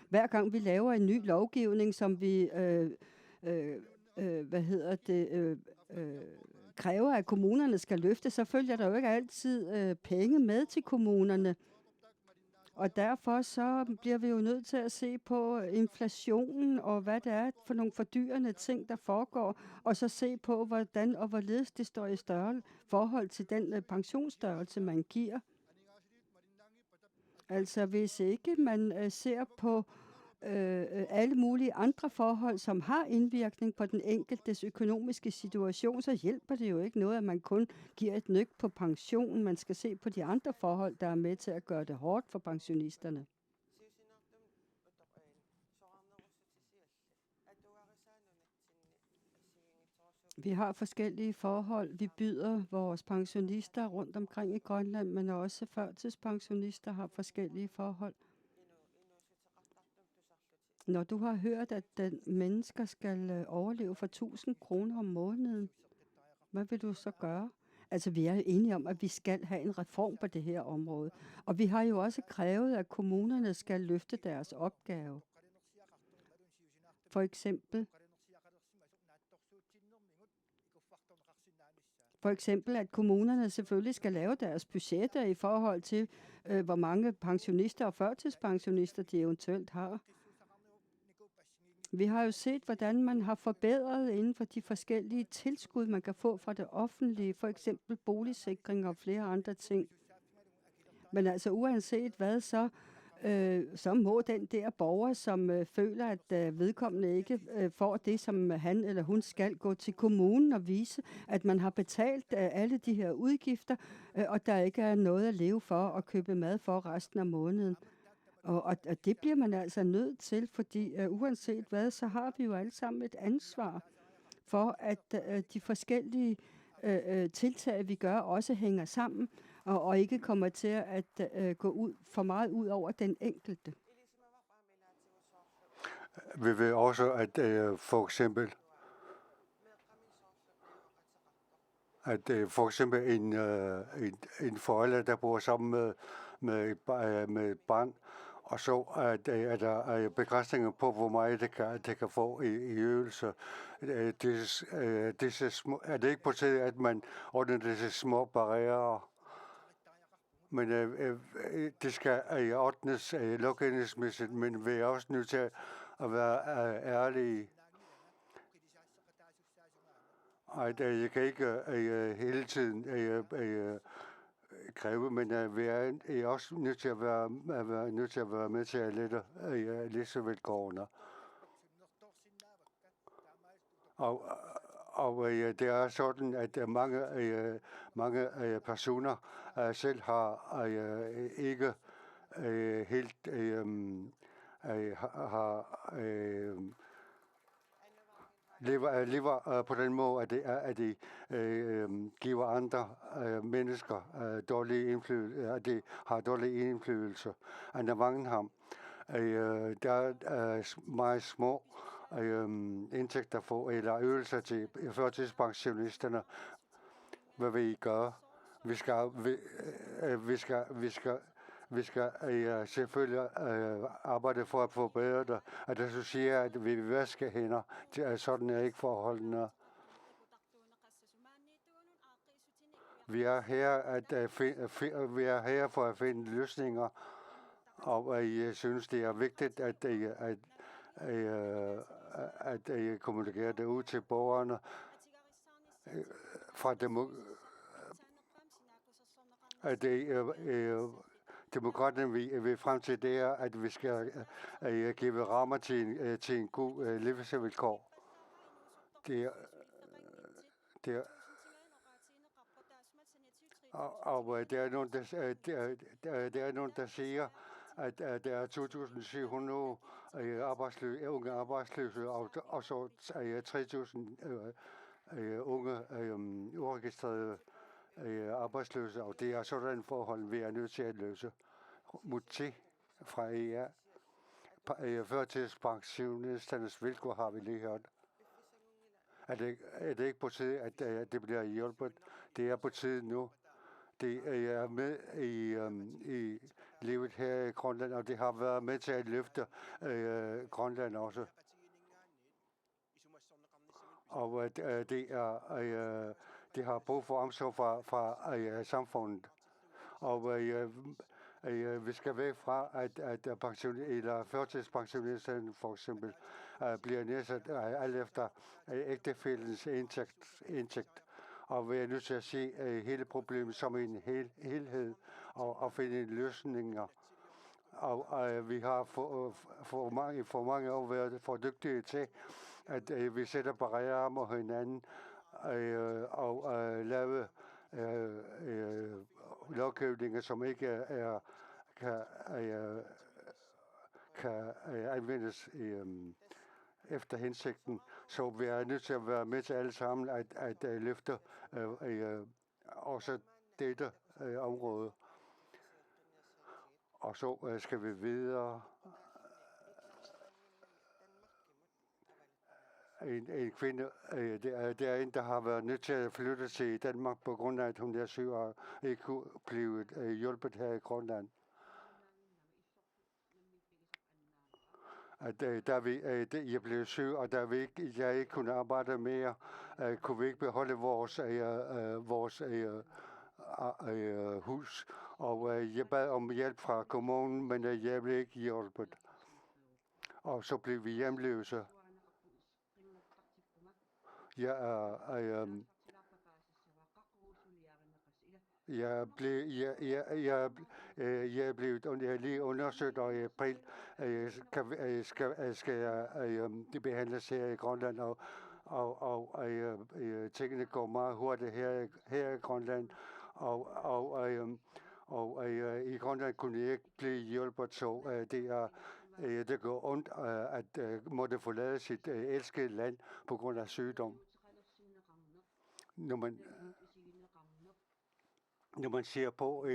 hver gang vi laver en ny lovgivning, som vi kræver, at kommunerne skal løfte, så følger der jo ikke altid penge med til kommunerne. Og derfor så bliver vi jo nødt til at se på inflationen og hvad det er for nogle fordyrende ting, der foregår, og så se på, hvordan og hvorledes det står i større forhold til den pensionsstørrelse, man giver. Altså hvis ikke man ser på alle mulige andre forhold, som har indvirkning på den enkeltes økonomiske situation, så hjælper det jo ikke noget, at man kun giver et nøk på pensionen. Man skal se på de andre forhold, der er med til at gøre det hårdt for pensionisterne. Vi har forskellige forhold. Vi byder vores pensionister rundt omkring i Grønland, men også førtidspensionister har forskellige forhold. Når du har hørt, at mennesker skal overleve for 1.000 kroner om måneden, hvad vil du så gøre? Altså, vi er enige om, at vi skal have en reform på det her område. Og vi har jo også krævet, at kommunerne skal løfte deres opgave. For eksempel, at kommunerne selvfølgelig skal lave deres budgetter i forhold til, hvor mange pensionister og førtidspensionister de eventuelt har. Vi har jo set, hvordan man har forbedret inden for de forskellige tilskud, man kan få fra det offentlige, for eksempel boligsikring og flere andre ting. Men altså uanset hvad, så må den der borger, som føler, at vedkommende ikke får det, som han eller hun skal, gå til kommunen og vise, at man har betalt alle de her udgifter, og der ikke er noget at leve for og købe mad for resten af måneden. Og det bliver man altså nødt til, fordi uanset hvad, så har vi jo alle sammen et ansvar for, at de forskellige tiltag, vi gør, også hænger sammen, og ikke kommer til at gå for meget ud over den enkelte. Vi ved også, at for eksempel en forælder, der bor sammen med et barn, og så er der begrænsninger på, hvor meget det kan få i ydelse. Er det ikke på tide, at man ordner disse små barrierer? Men det skal ordnes lovgivningsmæssigt, men vi er også nødt til at være ærlige. Jeg kan ikke hele tiden kræve, men vi er også nødt til at være med til at lette læsevilkårene. Og det er sådan, at mange personer selv har ikke lever på den måde, at de giver andre mennesker dårlige indflydelse, at de har dårlige indflydelse. Andre mange ham. Der er meget små indtægter for, eller øvelser til førtidspensionisterne. Hvad vil I gøre? Vi skal selvfølgelig arbejde for at forbedre det. At du siger, at vi vil vaske hænder, sådan er ikke forholdene. Vi er her for at finde løsninger, og jeg synes, det er vigtigt, at kommunikere det ud til borgerne fra demokraterne vil frem til det er, at vi skal give rammer til en god livsvilkår. Det er nogen, der siger, at der er 2.700 unge arbejdsløse, og så 3.000 unge uregistrerede arbejdsløse, og det er sådan et forhold, vi er nødt til at løse. Mutti fra ER. Førtidspensionisternes vilkår har vi lige hørt. Er det ikke på tide, at det bliver hjulpet? Det er på tide nu. Det er med i livet her i Grønland, og det har været med til at løfte Grønland også. Og det har brug for omsorg fra samfundet. Og vi skal væk fra, at førtidspensionisterne for eksempel bliver nedsat alt efter ægtefællens indtægt. Og vi er nødt til at se hele problemet som en helhed og finde løsninger. Og vi har for mange år været for dygtige til, at vi sætter barrierer mod hinanden og lave lovgivninger, som ikke kan anvendes efter hensigten. Så vi er nødt til at være med til alle sammen at løfte også dette område. Og så skal vi videre. En kvinde, det er en, der har været nødt til at flytte til Danmark på grund af, at hun er syg og ikke kunne blive hjulpet her i Grønland. Jeg blev syg, og da jeg ikke kunne arbejde mere, kunne vi ikke beholde vores hus. Og jeg bad om hjælp fra kommunen, men jeg blev ikke hjulpet. Og så blev vi hjemløse. Jeg er blevet lige undersøgt, og i april skal jeg behandles her i Grønland, og tingene går meget hurtigt her i Grønland, og i Grønland kunne jeg ikke blive hjulpet, så det går ondt at måtte forlade sit elskede land på grund af sygdom. Når man ser på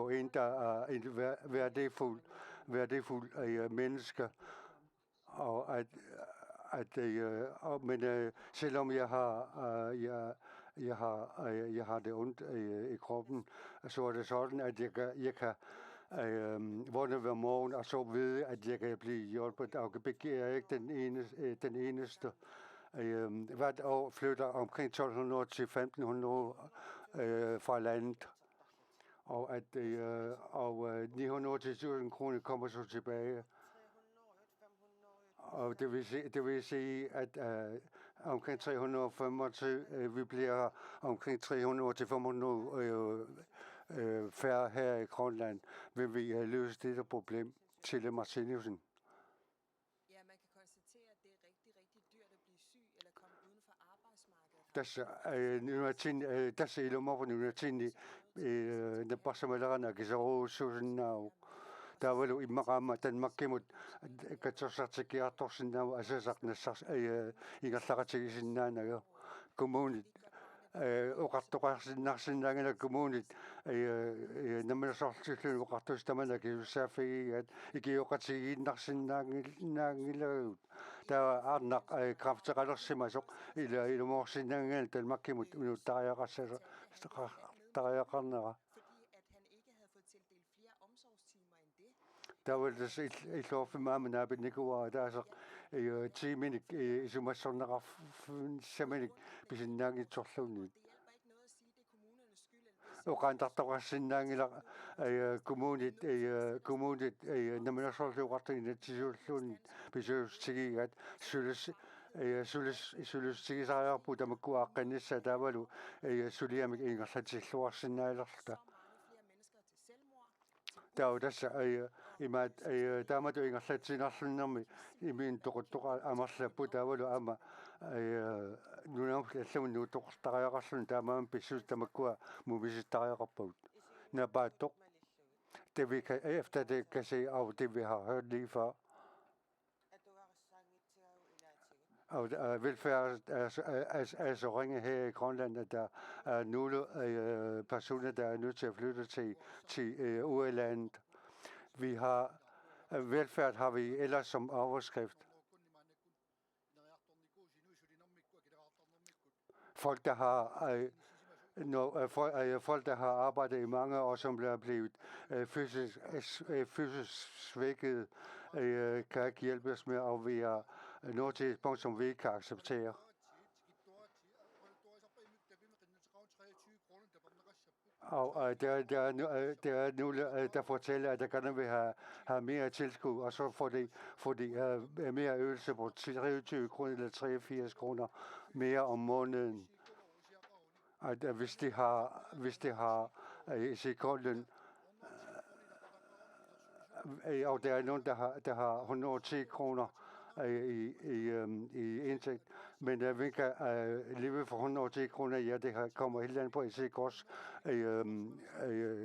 en, der er en værdifuld menneske, og men selvom jeg har det ondt i kroppen, så er det sådan, at jeg kan vågne hver morgen og så vide, at jeg kan blive hjulpet, og jeg er ikke den eneste. Hvert år flytter omkring 1.200 til 1.500 fra landet, og 900 til 1.000 kroner kommer så tilbage. Og det vil sige, at omkring 325, vi bliver omkring 300 til 500 færre her i Grønland, vil vi løse dette problem. Til Martiniusen. Ja, man kan konstatere, at det er rigtig, rigtig dyrt at blive syg eller komme uden for arbejdsmarkedet. Tässä ilmoitan yleensä ne passamelarana kisaro suunnau. Tavalu imaqama tanmakkimut katorsaatikiartorsinnaamu asasaqnassars ingallaqatigisinnaanaga kommunit oqartoqarsinnarsinnaangala kommunit nammasortillu oqartustamana kiussaafigigat ikioqatigiinnarsinnaangilagagut taa arnaq krafteqalersimasoq ilumorsinnaangala tanmakkimut unuttariaqassasa tariaqarnera tavallis illorfimaama naapinnikua taasaq tiiminik isumassorneqarfun samanik pisinnaangitsorluunniit oqaantartoqarsinnaangila kommunit nammasorluuqartugina tisuulluunniit pisuustigigat sulistigisariarpu tamakkuaaqqannissa tavalu suliamik ingerlatilluarsinnaalerta taudassa imaat taamatu ingerlatinarlunnermi imiin toquttoqa amarlappu tavalu ama nunaamlallum nuutoqartariaqarlun taamaam pissuus tamakkua mumisittariaqarput napaattoq det vi kan efter det kan se af det vi har hørt lige før og velfærd er så ringe her i Grønland, at der er nogle personer, der er nødt til at flytte til udlandet. Vi har velfærd har vi ellers som overskrift. Folk, der har folk, der har arbejdet i mange år, som bliver blevet fysisk svækket, kan ikke hjælpes med, og vi er nået til et punkt, som vi ikke kan acceptere. Og der er nogle, der fortæller, at der gerne vil have mere tilskud, og så får de mere øvelse på 23 kroner eller 83 kroner mere om måneden. At hvis de har sekundløn, og der er nogen, der har 110 kroner i indtægt, men vi kan leve for 110 kroner, ja, det kommer helt andet på ICK's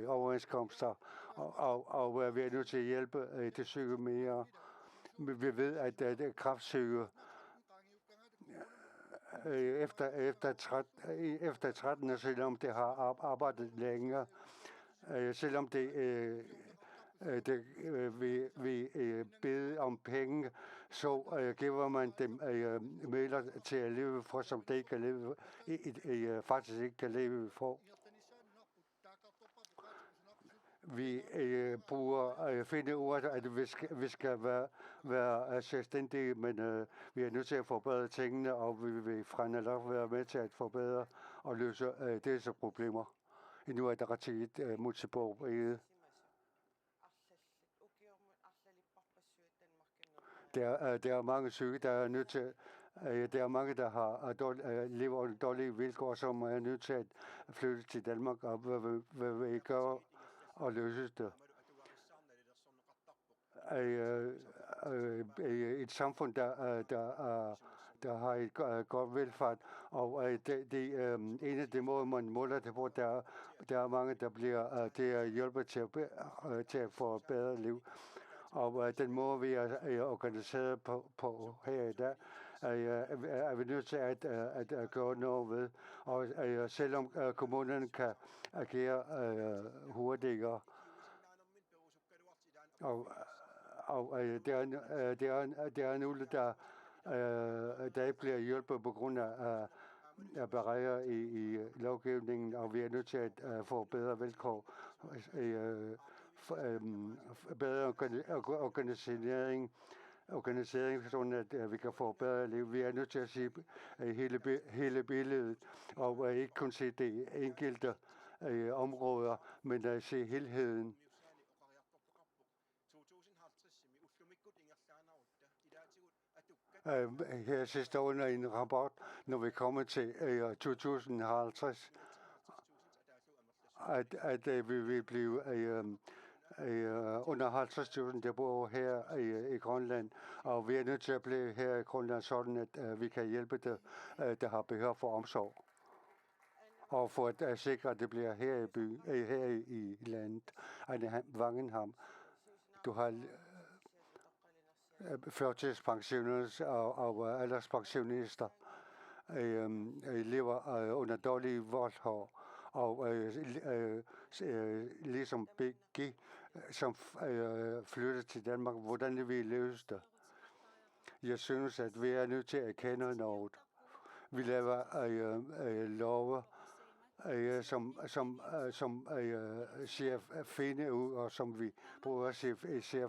overenskomster, og vi er nødt til at hjælpe det syge mere. Vi ved, at det er kræftsyge efter 13 år, selvom det har arbejdet længere, selvom vi beder om penge, så giver man dem midler til at leve for, som de ikke kan leve, faktisk ikke kan leve for. Vi bruger finde ordet, at vi skal være selvstændige, men vi er nødt til at forbedre tingene, og vi vil fremadrettet være med til at forbedre og løse disse problemer. Nu er der ret multiple. Der er mange syge, der er nødt til. Der er mange, der lever under dårlige vilkår, som er nødt til at flytte til Danmark, og hvad vil I gøre og løse det? Et samfund, der har et godt velfærd, og en af de måder, man måler det på, der er mange, der bliver hjælpet til at få et bedre liv. Og den måde, vi er organiseret på her i dag, er vi nødt til at gøre noget ved. Og selvom kommunerne kan agere hurtigere, og der er nogle, der ikke bliver hjulpet på grund af barrierer i lovgivningen, og vi er nødt til at få bedre vilkår, bedre organisering, sådan at vi kan få bedre liv. Vi er nødt til at se hele billedet, og ikke kun se de enkelte områder, men at se helheden. Her sidste under en rapport, når vi kommer til 2050, at vi vil blive under 50.000, der bor her i Grønland, og vi er nødt til at blive her i Grønland, sådan at vi kan hjælpe dem, der har behov for omsorg. Og for at sikre, at det bliver her i landet, Vangenham. du har førtidspensionister og alderspensionister lever under dårlige forhold, og ligesom BG, som flytter til Danmark. Hvordan vi løse det? Jeg synes, at vi er nødt til at kende noget. Vi laver love, som ser fine ud, og som vi bruger at ser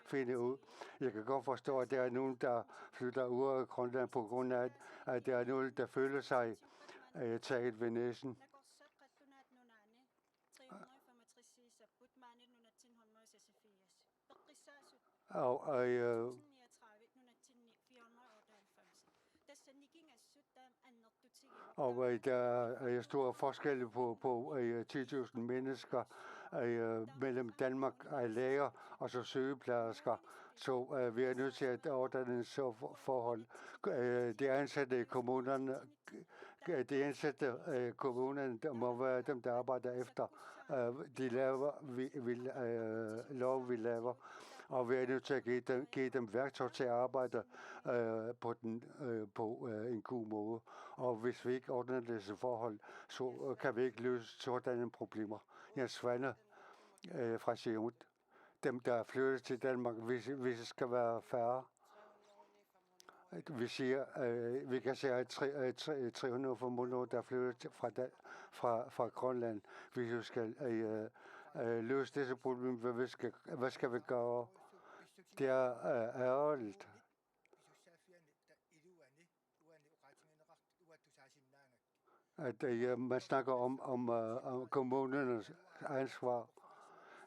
fine ud. Jeg kan godt forstå, at der er nogen, der flytter ud af Grønland på grund af, at der er nogen, der føler sig taget ved næsen. Og der er store forskelle på 10.000 mennesker mellem Danmark og læger og så sygeplejersker. Så vi er nødt til at ordne så forhold. De ansatte i kommunerne, der må være dem, der arbejder efter de lov, vi laver. Og vi er nødt til at give dem værktøj til at arbejde på en god måde. Og hvis vi ikke ordner disse forhold, så kan vi ikke løse sådanne problemer. Jens Svane fra Siumut. Dem, der flytter til Danmark, hvis det skal være færre. Vi siger, vi kan se, at 300 formål, der flytter fra Grønland. Hvis vi skal løse disse problemer, hvad skal vi gøre? Det er ærgerligt. At man snakker om kommunernes ansvar.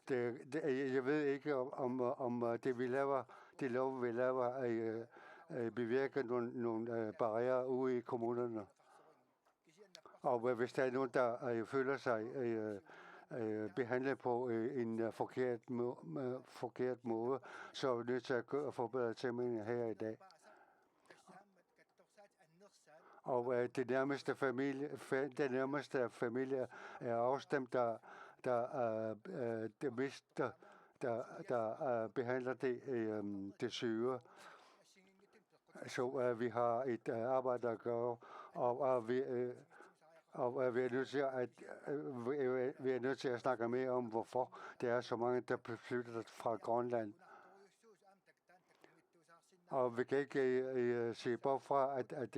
Jeg ved ikke, om det vi laver, de lov vi laver, bevirker nogle barrierer ude i kommunerne. Og hvis der er nogen, der føler sig behandlet på en forkert måde, så er vi nødt til at forbedre tingene her i dag. Og den nærmeste familie er også dem, der behandler det syge. Så vi har et arbejde at gøre, og vi er nødt til at snakke mere om, hvorfor der er så mange, der flytter fra Grønland. Og vi kan ikke se bort fra, at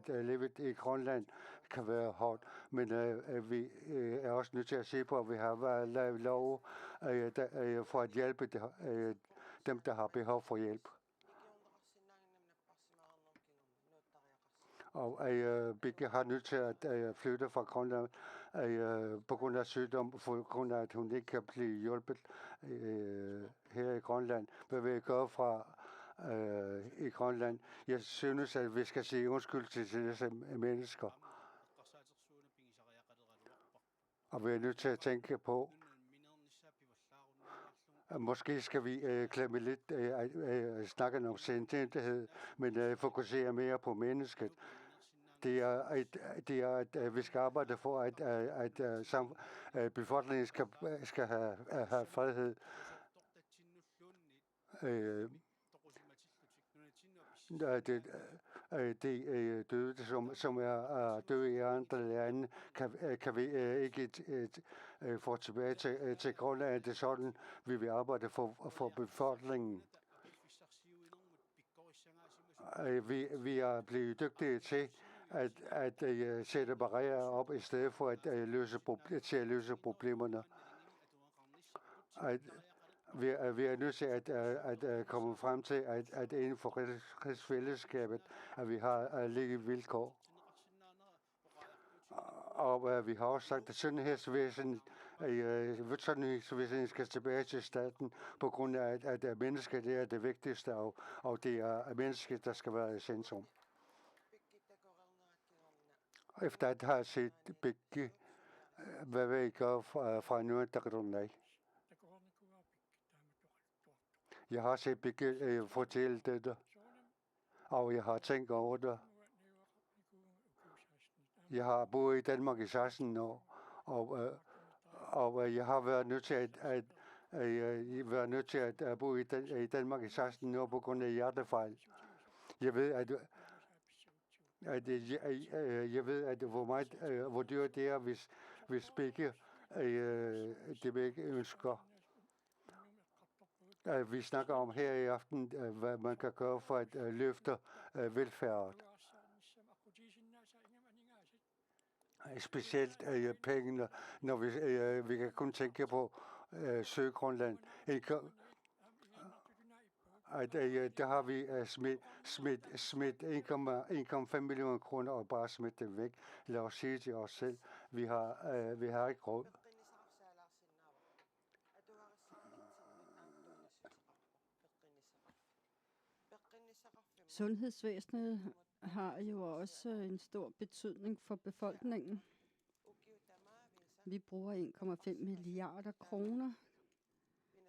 livet i Grønland kan være hårdt, men vi er også nødt til at se på, at vi har lavet lov for at hjælpe dem, der har behov for hjælp. Og Birgit har nødt til at flytte fra Grønland på grund af sygdom, på grund af, at hun ikke kan blive hjulpet her i Grønland. Hvad vil jeg gøre fra i Grønland? Jeg synes, at vi skal sige undskyld til disse mennesker. Og vi er nødt til at tænke på, måske skal vi klemme lidt snakke om sindighed, men fokusere mere på mennesket. Det er, at vi skal arbejde for, at befolkningen skal have frihed. De døde, som er døde i andre lande, kan vi ikke få tilbage til Grønland. Det er sådan, vi vil arbejde for befolkningen. Vi er blevet dygtige til at sætte barrierer op, i stedet for at løse problemerne. Vi er nødt til at komme frem til, at inden for rigsfællesskabet, at vi har lige vilkår. Og vi har også sagt, at sundhedsvæsenet skal tilbage til staten, på grund af, at mennesket er det vigtigste, og det er mennesket, der skal være i centrum. Efter at have set begge, hvad vil I gøre fra nu, der kan du nej? Jeg har set begge fortælle dette, og jeg har tænkt over det. Jeg har boet i Danmark i 16 år, og jeg har været nødt til Jeg var nødt til at bo i Danmark i 16 år på grund af hjertefejl. Jeg ved, hvor dyrt det er, hvis begge ønsker. Vi snakker om her i aften, hvad man kan gøre for at løfte velfærd. Specielt pengene, når vi kan kun tænke på Sydgrønland. Der har vi smidt 1,5 millioner kroner og bare smidt dem væk. Lad os sige til os selv, vi har ikke råd. Sundhedsvæsenet har jo også en stor betydning for befolkningen. Vi bruger 1,5 milliarder kroner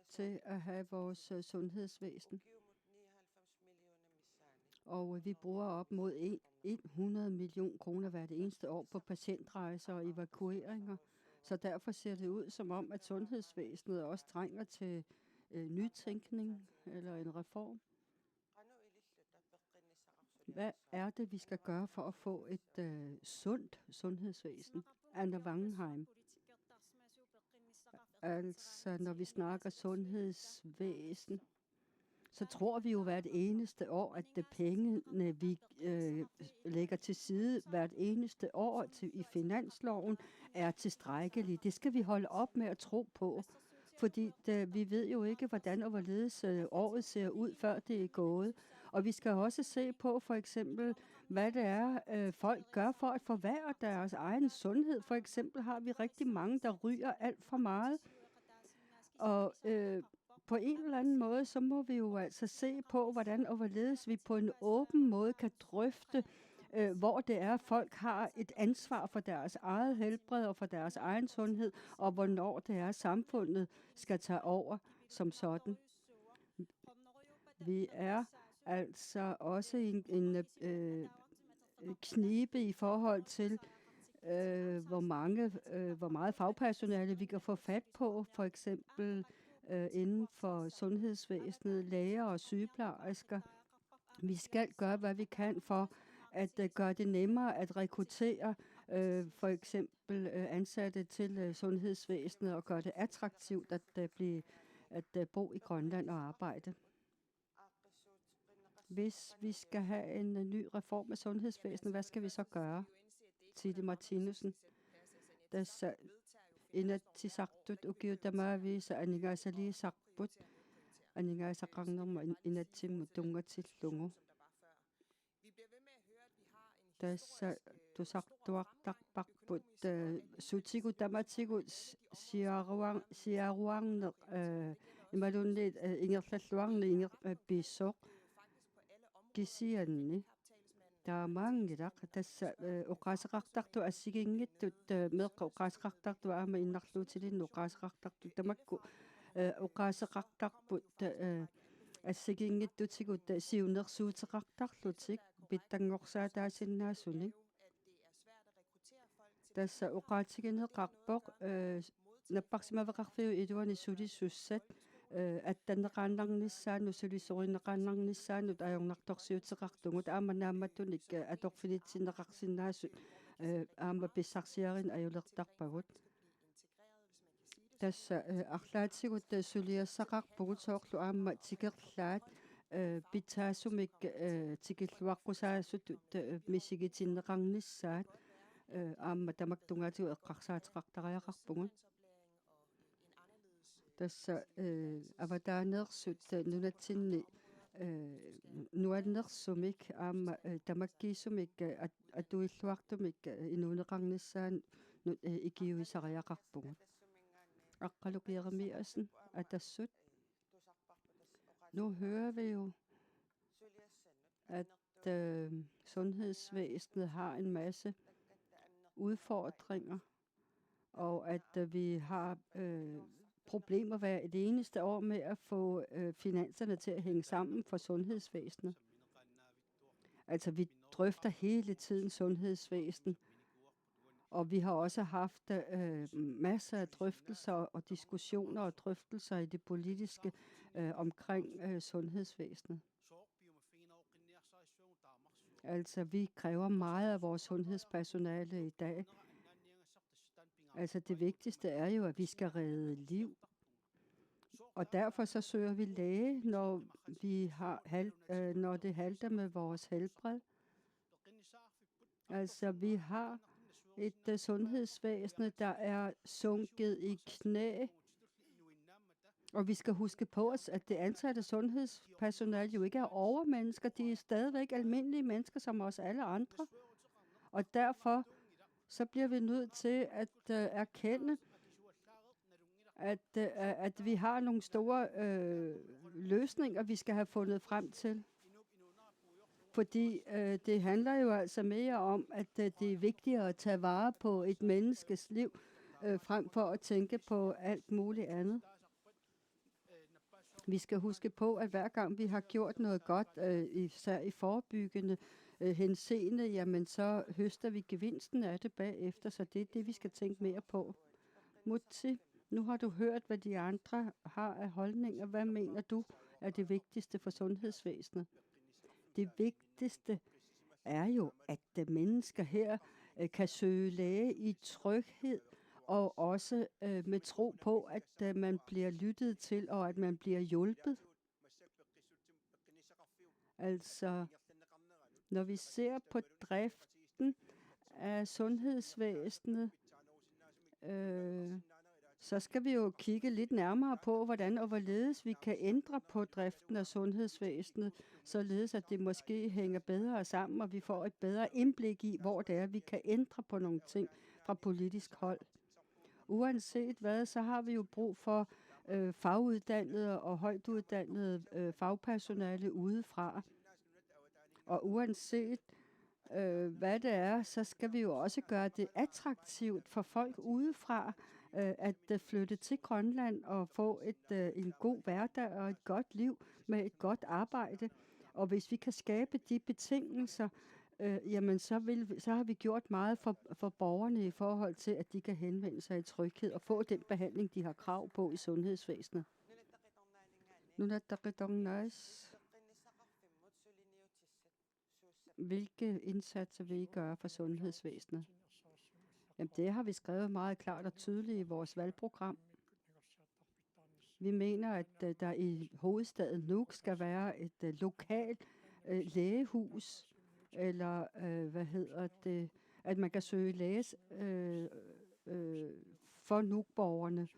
til at have vores sundhedsvæsen. Og vi bruger op mod 100 millioner kroner hvert eneste år på patientrejser og evakueringer. Så derfor ser det ud som om, at sundhedsvæsenet også trænger til nytænkning eller en reform. Hvad er det, vi skal gøre for at få et sundt sundhedsvæsen? Anna Wangenheim. Altså, når vi snakker sundhedsvæsen, så tror vi jo hvert eneste år, at det pengene, vi lægger til side hvert eneste år i finansloven, er tilstrækkelige. Det skal vi holde op med at tro på, fordi vi ved jo ikke, hvordan og hvorledes året ser ud, før det er gået. Og vi skal også se på for eksempel, hvad det er, folk gør for at forværre deres egen sundhed. For eksempel har vi rigtig mange, der ryger alt for meget. Og på en eller anden måde, så må vi jo altså se på, hvordan og hvorledes vi på en åben måde kan drøfte, hvor det er, folk har et ansvar for deres eget helbred og for deres egen sundhed, og hvornår det er, samfundet skal tage over som sådan. Vi er altså også en knibe i forhold til, hvor meget fagpersonale vi kan få fat på, for eksempel inden for sundhedsvæsenet, læger og sygeplejersker. Vi skal gøre, hvad vi kan for at gøre det nemmere at rekruttere for eksempel ansatte til sundhedsvæsenet og gøre det attraktivt at bo i Grønland og arbejde. Hvis vi skal have en ny reform af sundhedsvæsenet, hvad skal vi så gøre? Tide Martinussen. Tässä inatsisartut ukiutamaavisa aningaasali sarput aningaasaqarnerma inatsimmutungatillungu. Tässä tusartuartarparput sutikutamatikut siaruarner imalunneet ingerlalluarne ingerpissoq kisianni. Taamangilaq tassa uqaasaqartartu assigingittut meeqqa uqaasaqartartu aama innarluutilinnu uqaasaqartartu tamakku uqaasaqartarput assigingittutigut siunersuuteqartarlutik pittangorsaataasinnaassuni tassa uqaatigineqarpoq napparsimaveqarfiu iluani sulissussat атtanнеқааннарнissaanu sulisorineqaannarnissaanut ajornartorsiuteqartungut aamanaammattunik atorfinitsinneqarsinnaassut aama pissarsiarin ajulertarpagut tassa арлаатигут сулиассақарпугут соорлу аама тикерлаат питсаассумик тикиллуаққусаассутут мисигитиннеқарнissaат аама тамактунгаатигу эққарсаатеқартариақарпугут tässä avatanerssut nunatsinni nuannersumik aama tamakkiissumik atuilluartumik inuuneqarnissaan nut ikiuisariaqarpugut aqqaluqiarmiassen atassut. Nu hører vi jo, at sundhedsvæsenet har en masse udfordringer, og at vi har problemer hver et eneste år med at få finanserne til at hænge sammen for sundhedsvæsenet. Altså, vi drøfter hele tiden sundhedsvæsen, Og vi har også haft masser af drøftelser og diskussioner og drøftelser i det politiske omkring sundhedsvæsenet. Altså, vi kræver meget af vores sundhedspersonale i dag. Altså, det vigtigste er jo, at vi skal redde liv. Og derfor så søger vi læge, når når det halter med vores helbred. Altså, vi har et sundhedsvæsen, der er sunket i knæ. Og vi skal huske på os, at det ansatte sundhedspersonale jo ikke er overmennesker. De er stadigvæk almindelige mennesker som os alle andre. Og derfor så bliver vi nødt til at erkende, at vi har nogle store løsninger, vi skal have fundet frem til. Fordi det handler jo altså mere om, at det er vigtigere at tage vare på et menneskes liv, frem for at tænke på alt muligt andet. Vi skal huske på, at hver gang vi har gjort noget godt, især i forebyggende henseende, jamen så høster vi gevinsten af det bagefter, så det er det, vi skal tænke mere på. Mutti, nu har du hørt, hvad de andre har af holdninger. Hvad mener du er det vigtigste for sundhedsvæsenet? Det vigtigste er jo, at mennesker her kan søge læge i tryghed, og også med tro på, at man bliver lyttet til, og at man bliver hjulpet. Altså, når vi ser på driften af sundhedsvæsenet, så skal vi jo kigge lidt nærmere på, hvordan og hvorledes vi kan ændre på driften af sundhedsvæsenet, således at det måske hænger bedre sammen, og vi får et bedre indblik i, hvor det er, vi kan ændre på nogle ting fra politisk hold. Uanset hvad, så har vi jo brug for faguddannede og højtuddannede fagpersonale udefra. Og uanset hvad det er, så skal vi jo også gøre det attraktivt for folk udefra at flytte til Grønland og få en god hverdag og et godt liv med et godt arbejde. Og hvis vi kan skabe de betingelser, jamen så har vi gjort meget for borgerne i forhold til, at de kan henvende sig i tryghed og få den behandling, de har krav på i sundhedsvæsenet. Hvilke indsatser vil I gøre for sundhedsvæsenet? Jamen, det har vi skrevet meget klart og tydeligt i vores valgprogram. Vi mener, at der i hovedstaden Nuuk skal være et lokalt lægehus, eller at man kan søge læge for Nuuk-borgerne,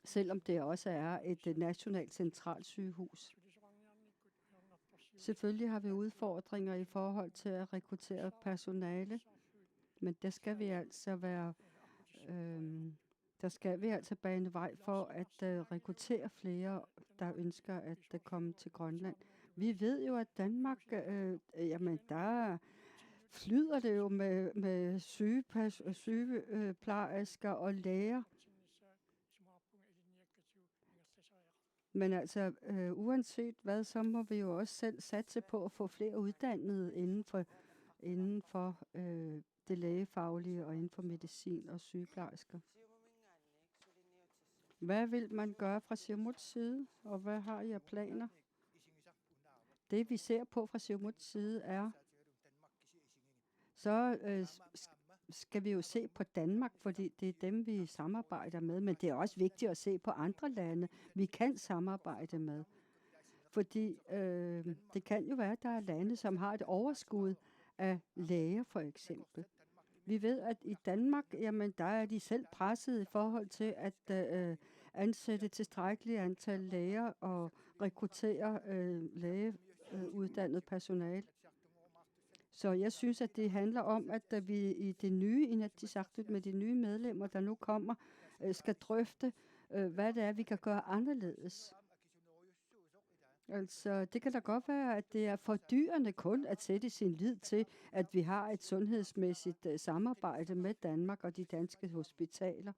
selvom det også er et nationalt centralsygehus. Selvfølgelig har vi udfordringer i forhold til at rekruttere personale, men der skal vi altså bane vej for at rekruttere flere, der ønsker at komme til Grønland. Vi ved jo, at Danmark, jamen der flyder det jo med sygeplejersker og læger. Men altså, uanset hvad, så må vi jo også selv satse på at få flere uddannede inden for det lægefaglige og inden for medicin og sygeplejersker. Hvad vil man gøre fra Siumuts side, og hvad har I af planer? Det vi ser på fra Siumuts side er, så skal vi jo se på Danmark, fordi det er dem, vi samarbejder med. Men det er også vigtigt at se på andre lande, vi kan samarbejde med. Fordi det kan jo være, at der er lande, som har et overskud af læger, for eksempel. Vi ved, at i Danmark, jamen, der er de selv presset i forhold til at ansætte tilstrækkeligt antal læger og rekruttere lægeuddannet personale. Så jeg synes, at det handler om, at vi i det nye Inatsisartut med de nye medlemmer, der nu kommer, skal drøfte, hvad det er, vi kan gøre anderledes. Altså, det kan da godt være, at det er fordyrende kun at sætte sin lid til, at vi har et sundhedsmæssigt samarbejde med Danmark og de danske hospitaler.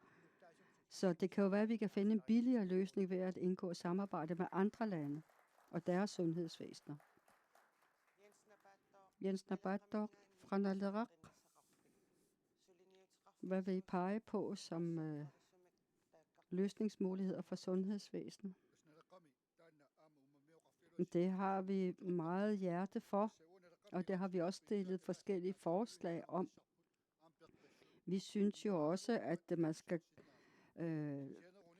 Så det kan jo være, at vi kan finde en billigere løsning ved at indgå samarbejde med andre lande og deres sundhedsvæsener. Jens Nabatok fra Nalerak. Hvad vil I pege på som løsningsmuligheder for sundhedsvæsenet? Det har vi meget hjerte for, og det har vi også stillet forskellige forslag om. Vi synes jo også, at man skal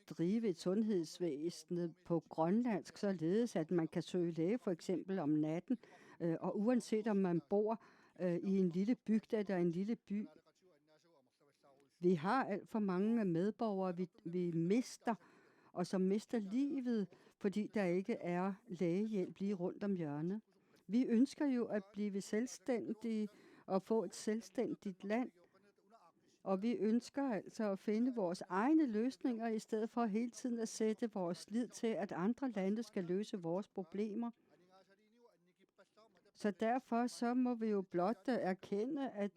drive et sundhedsvæsen på grønlandsk, således at man kan søge læge for eksempel om natten, og uanset om man bor i en lille bygd eller en lille by. Vi har alt for mange medborgere, vi mister, og som mister livet, fordi der ikke er lægehjælp lige rundt om hjørnet. Vi ønsker jo at blive selvstændige og få et selvstændigt land, og vi ønsker altså at finde vores egne løsninger, i stedet for hele tiden at sætte vores lid til, at andre lande skal løse vores problemer. Så derfor så må vi jo blot erkende,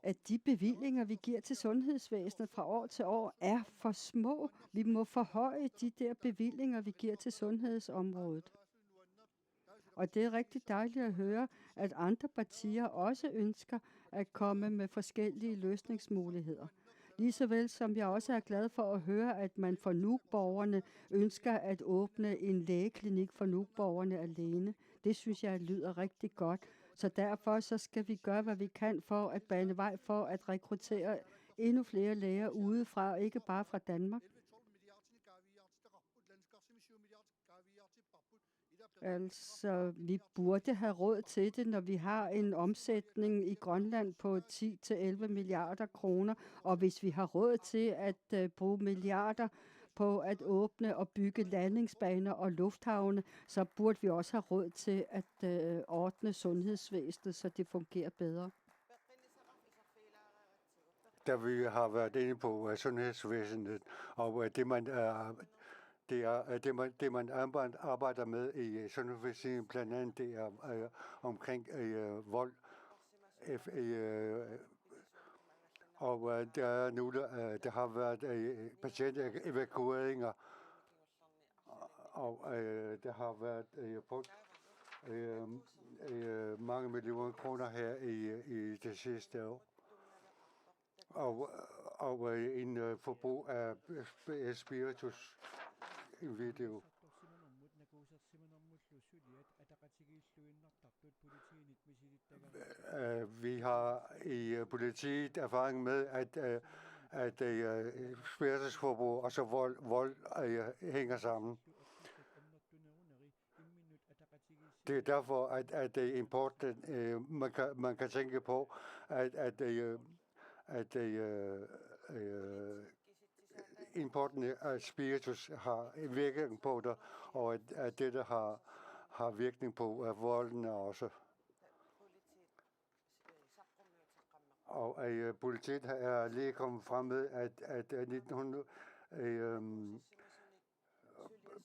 at de bevillinger, vi giver til sundhedsvæsenet fra år til år, er for små. Vi må forhøje de der bevillinger, vi giver til sundhedsområdet. Og det er rigtig dejligt at høre, at andre partier også ønsker at komme med forskellige løsningsmuligheder. Ligesåvel som jeg også er glad for at høre, at man for Nuuk-borgerne ønsker at åbne en lægeklinik for Nuuk-borgerne alene. Det synes jeg lyder rigtig godt. Så derfor så skal vi gøre, hvad vi kan for at bane vej for at rekruttere endnu flere læger udefra, ikke bare fra Danmark. Altså, vi burde have råd til det, når vi har en omsætning i Grønland på 10-11 milliarder kroner, og hvis vi har råd til at bruge milliarder på at åbne og bygge landingsbaner og lufthavne, så burde vi også have råd til at ordne sundhedsvæsenet, så det fungerer bedre. Da vi har været inde på sundhedsvæsenet, og det man arbejder med i sundhedsvæsenet, blandt andet det er omkring vold. Og der er nu, der har været patientevakueringer, og der har været brugt mange millioner kroner her i det sidste år. Og en forbrug af spiritus i video. Vi har i politiet erfaring med, at spiritusforbrug og så vold hænger sammen. Det er derfor, at importen, man kan tænke på, at importen af spiritus har en virkning på det, og at dette har virkning på volden også. Og politiet er lige kommet frem med, at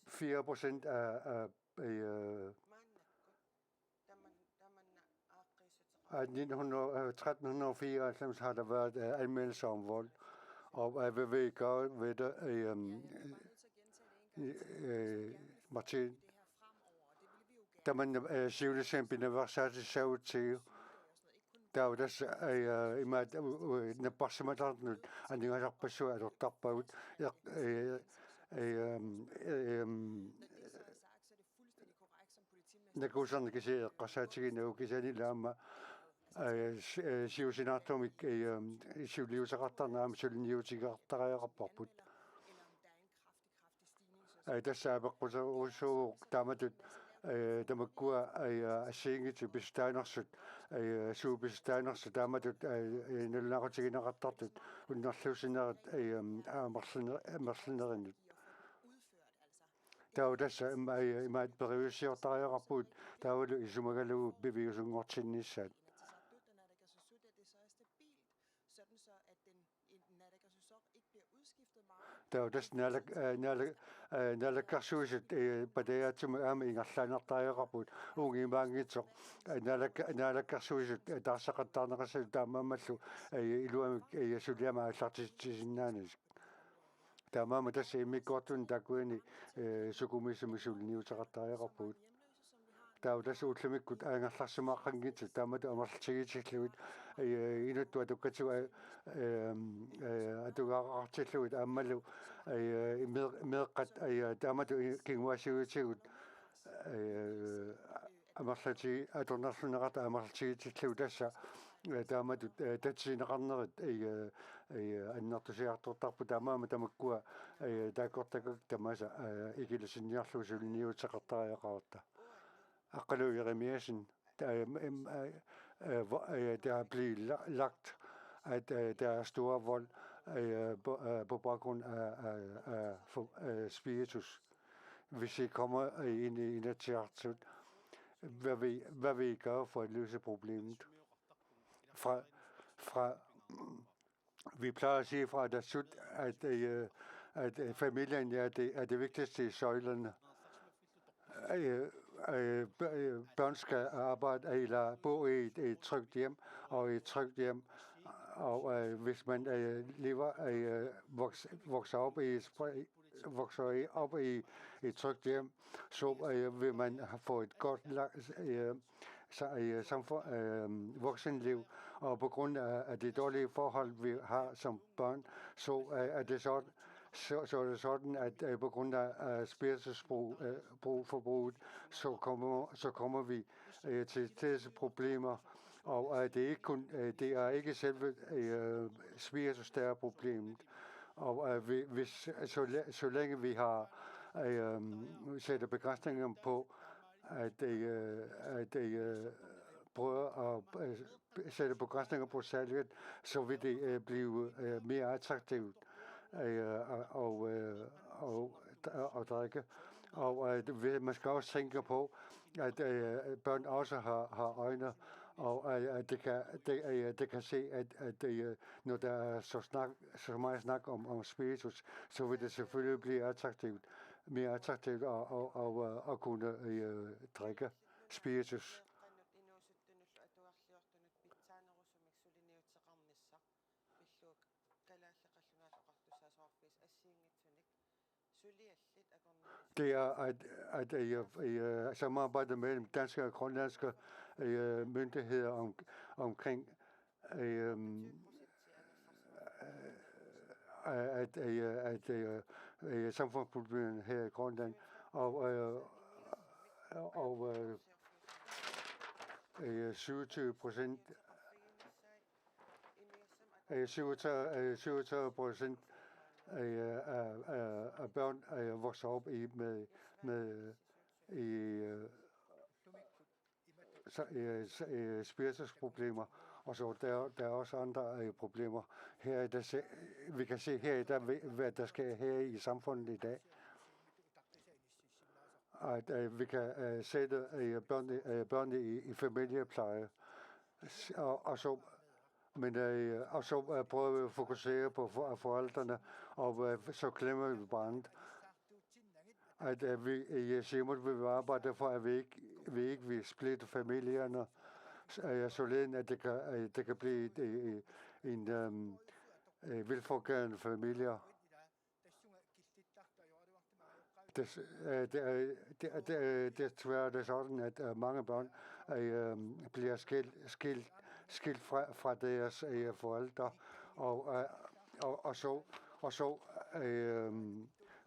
4% af 1394 har der været anmeldelser om vold. Og hvad vil I gøre ved det, Martin? Da man siger sempre nevarsati sautiu, der er das i mat nepassimatan aningasarpasu adortappaut nakusan kisi qasatigi naukisani lama siusinatomik siuliusaqartarnaam sulniutigaartariaqarparput tässä peqqusuu taamatut tamakkua assiingit bistaanersut suubistaanersut taamatut nulnaqutiginaqartartut unnerluusinerat amerlinerinut der er tässä imat periusiortariaqarput taavalu isumagalu beviusungortinnissat der er tässä nalakkarsuiset padeatum ingerlanertariaqarput ungimaangitsoq nalakkarsuiset taarsaqattarneqassat taamammallu iluamik suliama allartisinnaanis taamama tässä imikkortun takuini sukumisumusulniutaqartariaqarput der er tässä utlamikkut aangerlarsumaaqanngitsu taamatu amerltigitigluvit inuttuatukkatsuga atugaaqartilluit aammalu meeqqat taamatu kinguasiutigut amarlati atornarluneqarta amarlatigitilluu tassa taamatu tatsineqarnerit annartusiartortarpu taamaama tamakkua taakkortakak tamasa ikilusinniarlu sulniuteqartariaqarta aqalu Jeremiasen der er blevet lagt, at der er stor vold på baggrund af spiritus. Hvis I kommer ind i en church, hvad vil I gøre for at løse problemet? Vi plejer at sige fra Dasut, at familien er det vigtigste i søjlerne. Børn skal arbejde eller bo i et trygt hjem, og et trygt hjem. Og hvis man vokser op i et trygt hjem, så vil man få et godt voksenliv. Og på grund af de dårlige forhold, vi har som børn, så er det sådan, at på grund af spiritusforbruget, så kommer vi til disse problemer. Og det er ikke selve spiritus, der er problemet. Og så længe vi har sætter begrænsninger på, at prøver at sætte begrænsninger på salget, så vil det blive mere attraktivt og drikke. Og man skal også tænke på, at børn også har øjne, og at det kan se, at når der er så meget snak om spiritus, så vil det selvfølgelig blive mere attraktivt at kunne drikke spiritus. Det er at samarbejde mellem danske og grønlandske myndigheder omkring samfundsproblemerne her i Grønland, og 27% af børn vokser op med spiritusproblemer, og så der er også andre problemer. Vi kan se her i dag, hvad der sker her i samfundet i dag. At vi kan sætte børn i familiepleje, og så prøver vi at fokusere på forældrene, og så glemmer vi barnet. At vi i Siumut vil arbejde for, at vi ikke vil splitte familierne, således at det kan blive en velfungerende familie. Desværre er det sådan, at mange børn bliver skilt fra deres forældre, og så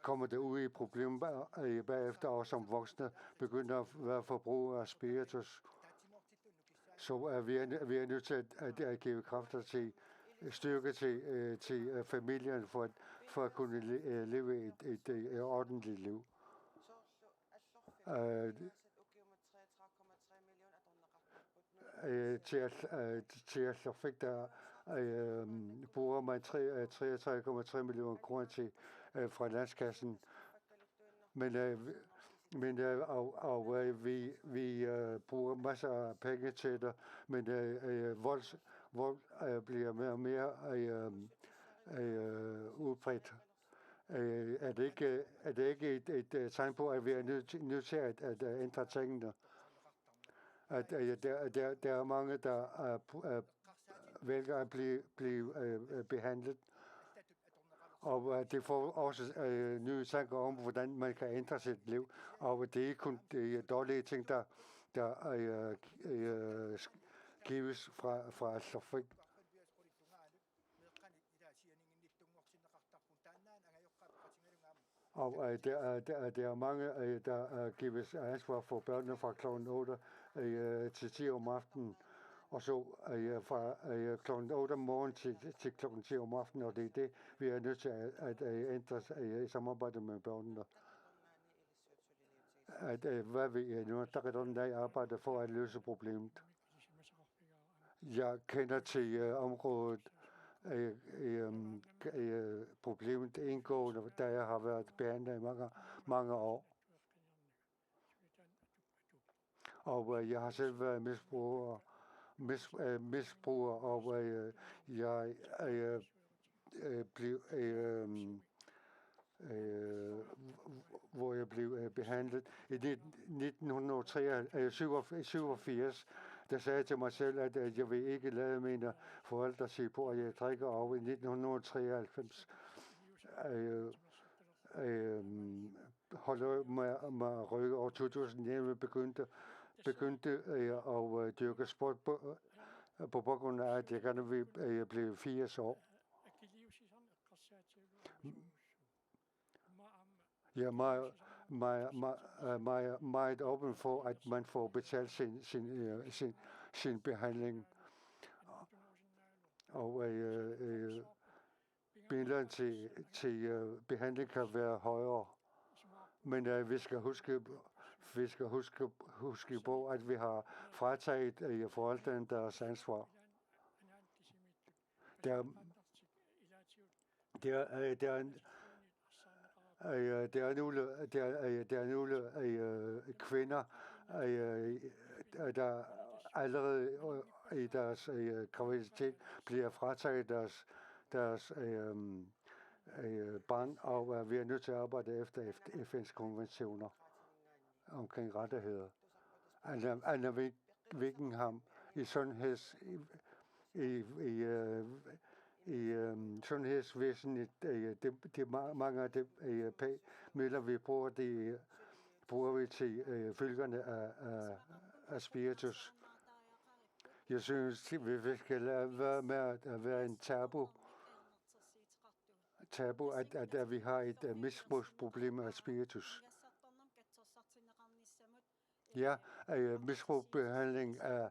kommer det ud i problemer bagefter, og som voksne begynder at være forbrugere af spiritus. Så vi er nødt til at give kræfter til styrke til familien for at kunne leve et ordentligt liv. Til at fik der bruger man 33,3 millioner kroner til fra landskassen, men vi bruger masser af penge til det, men vold bliver mere og mere udbredt. Er det ikke et tegn på, at vi er nødt til at ændre tingene? At der er mange, der vælger at blive behandlet, og det får også nye tanker om, hvordan man kan ændre sit liv, og det er ikke kun de dårlige ting, gives fra Sofik. Og der er mange, der gives ansvar for børnene fra kl. 8 til 10 om aftenen, og så fra kl. 8 om morgenen til kl. 10 om aftenen, og det er det, vi er nødt til at ændre i samarbejde med børnene. Hvad vi nu der arbejder for at løse problemet. Jeg kender til området problemet indgående, da jeg har været behandlet i mange år. Og jeg har selv været misbruger, og jeg blev hvor jeg blev behandlet. I 1987, der sagde jeg til mig selv, at jeg vil ikke lade mine forældre se på, at jeg drikker. Og i 1993 holdt med at rykke, og 2011 begyndte at dyrke sport på baggrund af, at jeg gerne vil blive 80 år. Jeg er meget åben for, at man får betalt sin behandling. Og midlerne til behandling kan være højere. Men vi skal huske på, at vi har frataget forældrene deres ansvar. Der er nogle kvinder, der allerede i deres graviditet bliver frataget deres barn, og vi er nødt til at arbejde efter FN's konventioner omkring rettigheder. Anna Wickenham i sundhedsvæsenet, mange af de midler, vi bruger, det bruger vi til følgerne af spiritus. Jeg synes, vi skal lade være med at være en tabu, at vi har et misbrugsproblem af spiritus. Ja, misbrugsbehandling af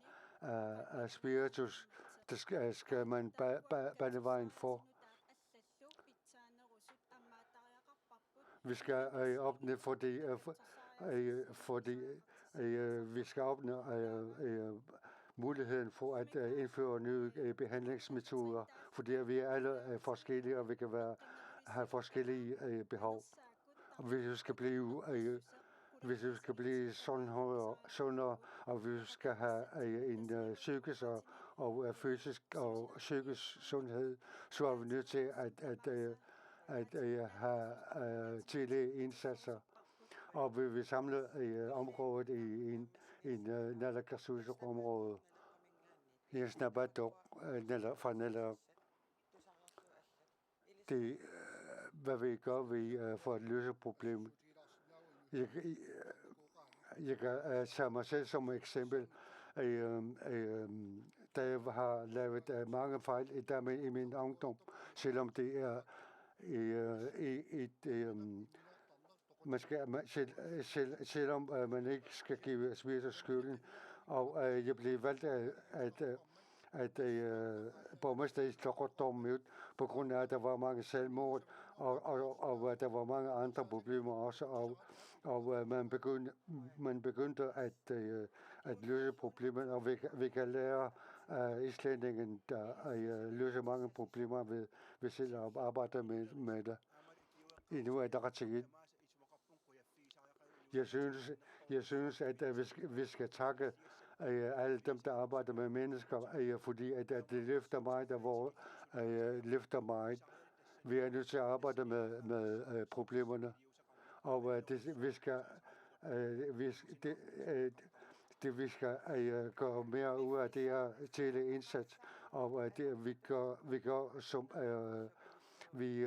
spiritus, det skal man bane vejen for. Vi skal åbne vi skal åbne muligheden for at indføre nye behandlingsmetoder, fordi vi er alle forskellige, og vi kan have forskellige behov. Og hvis vi skal blive sundere, og hvis vi skal have en psykisk og fysisk og psykisk sundhed, så er vi nødt til at have tidlige indsatser. Og vi vil samle området i en naalakkersuisut-område. Jens Nabadok fra Naalak. Det hvad vi gør for at løse problemet. Jeg kan tage mig selv som eksempel. Da jeg har lavet mange fejl i min ungdom, selvom det er selvom man ikke skal give spiritus skylden. Og jeg blev valgt at borgmester i Stockholm på grund af, at der var mange selvmord, og der var mange andre problemer også, og man begyndte at løse problemerne, og vi kan lære islændingen, der løser mange problemer ved selv at arbejde med det. Endnu er der til. Jeg synes, at vi skal takke alle dem, der arbejder med mennesker, fordi at det løfter mig. Vi er nødt til at arbejde med problemerne, og vi skal gøre mere ud af det her teleindsats, og vi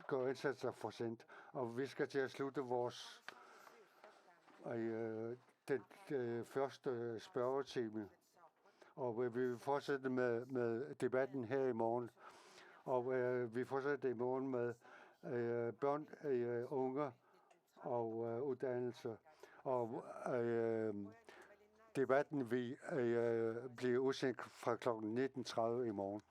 gør indsatser for sent, og vi skal til at slutte vores den første spørgetime. Og vi vil fortsætte med debatten her i morgen. Og vi fortsætter i morgen med børn, unge og uddannelse. Og debatten vil blive udsendt fra kl. 19.30 i morgen.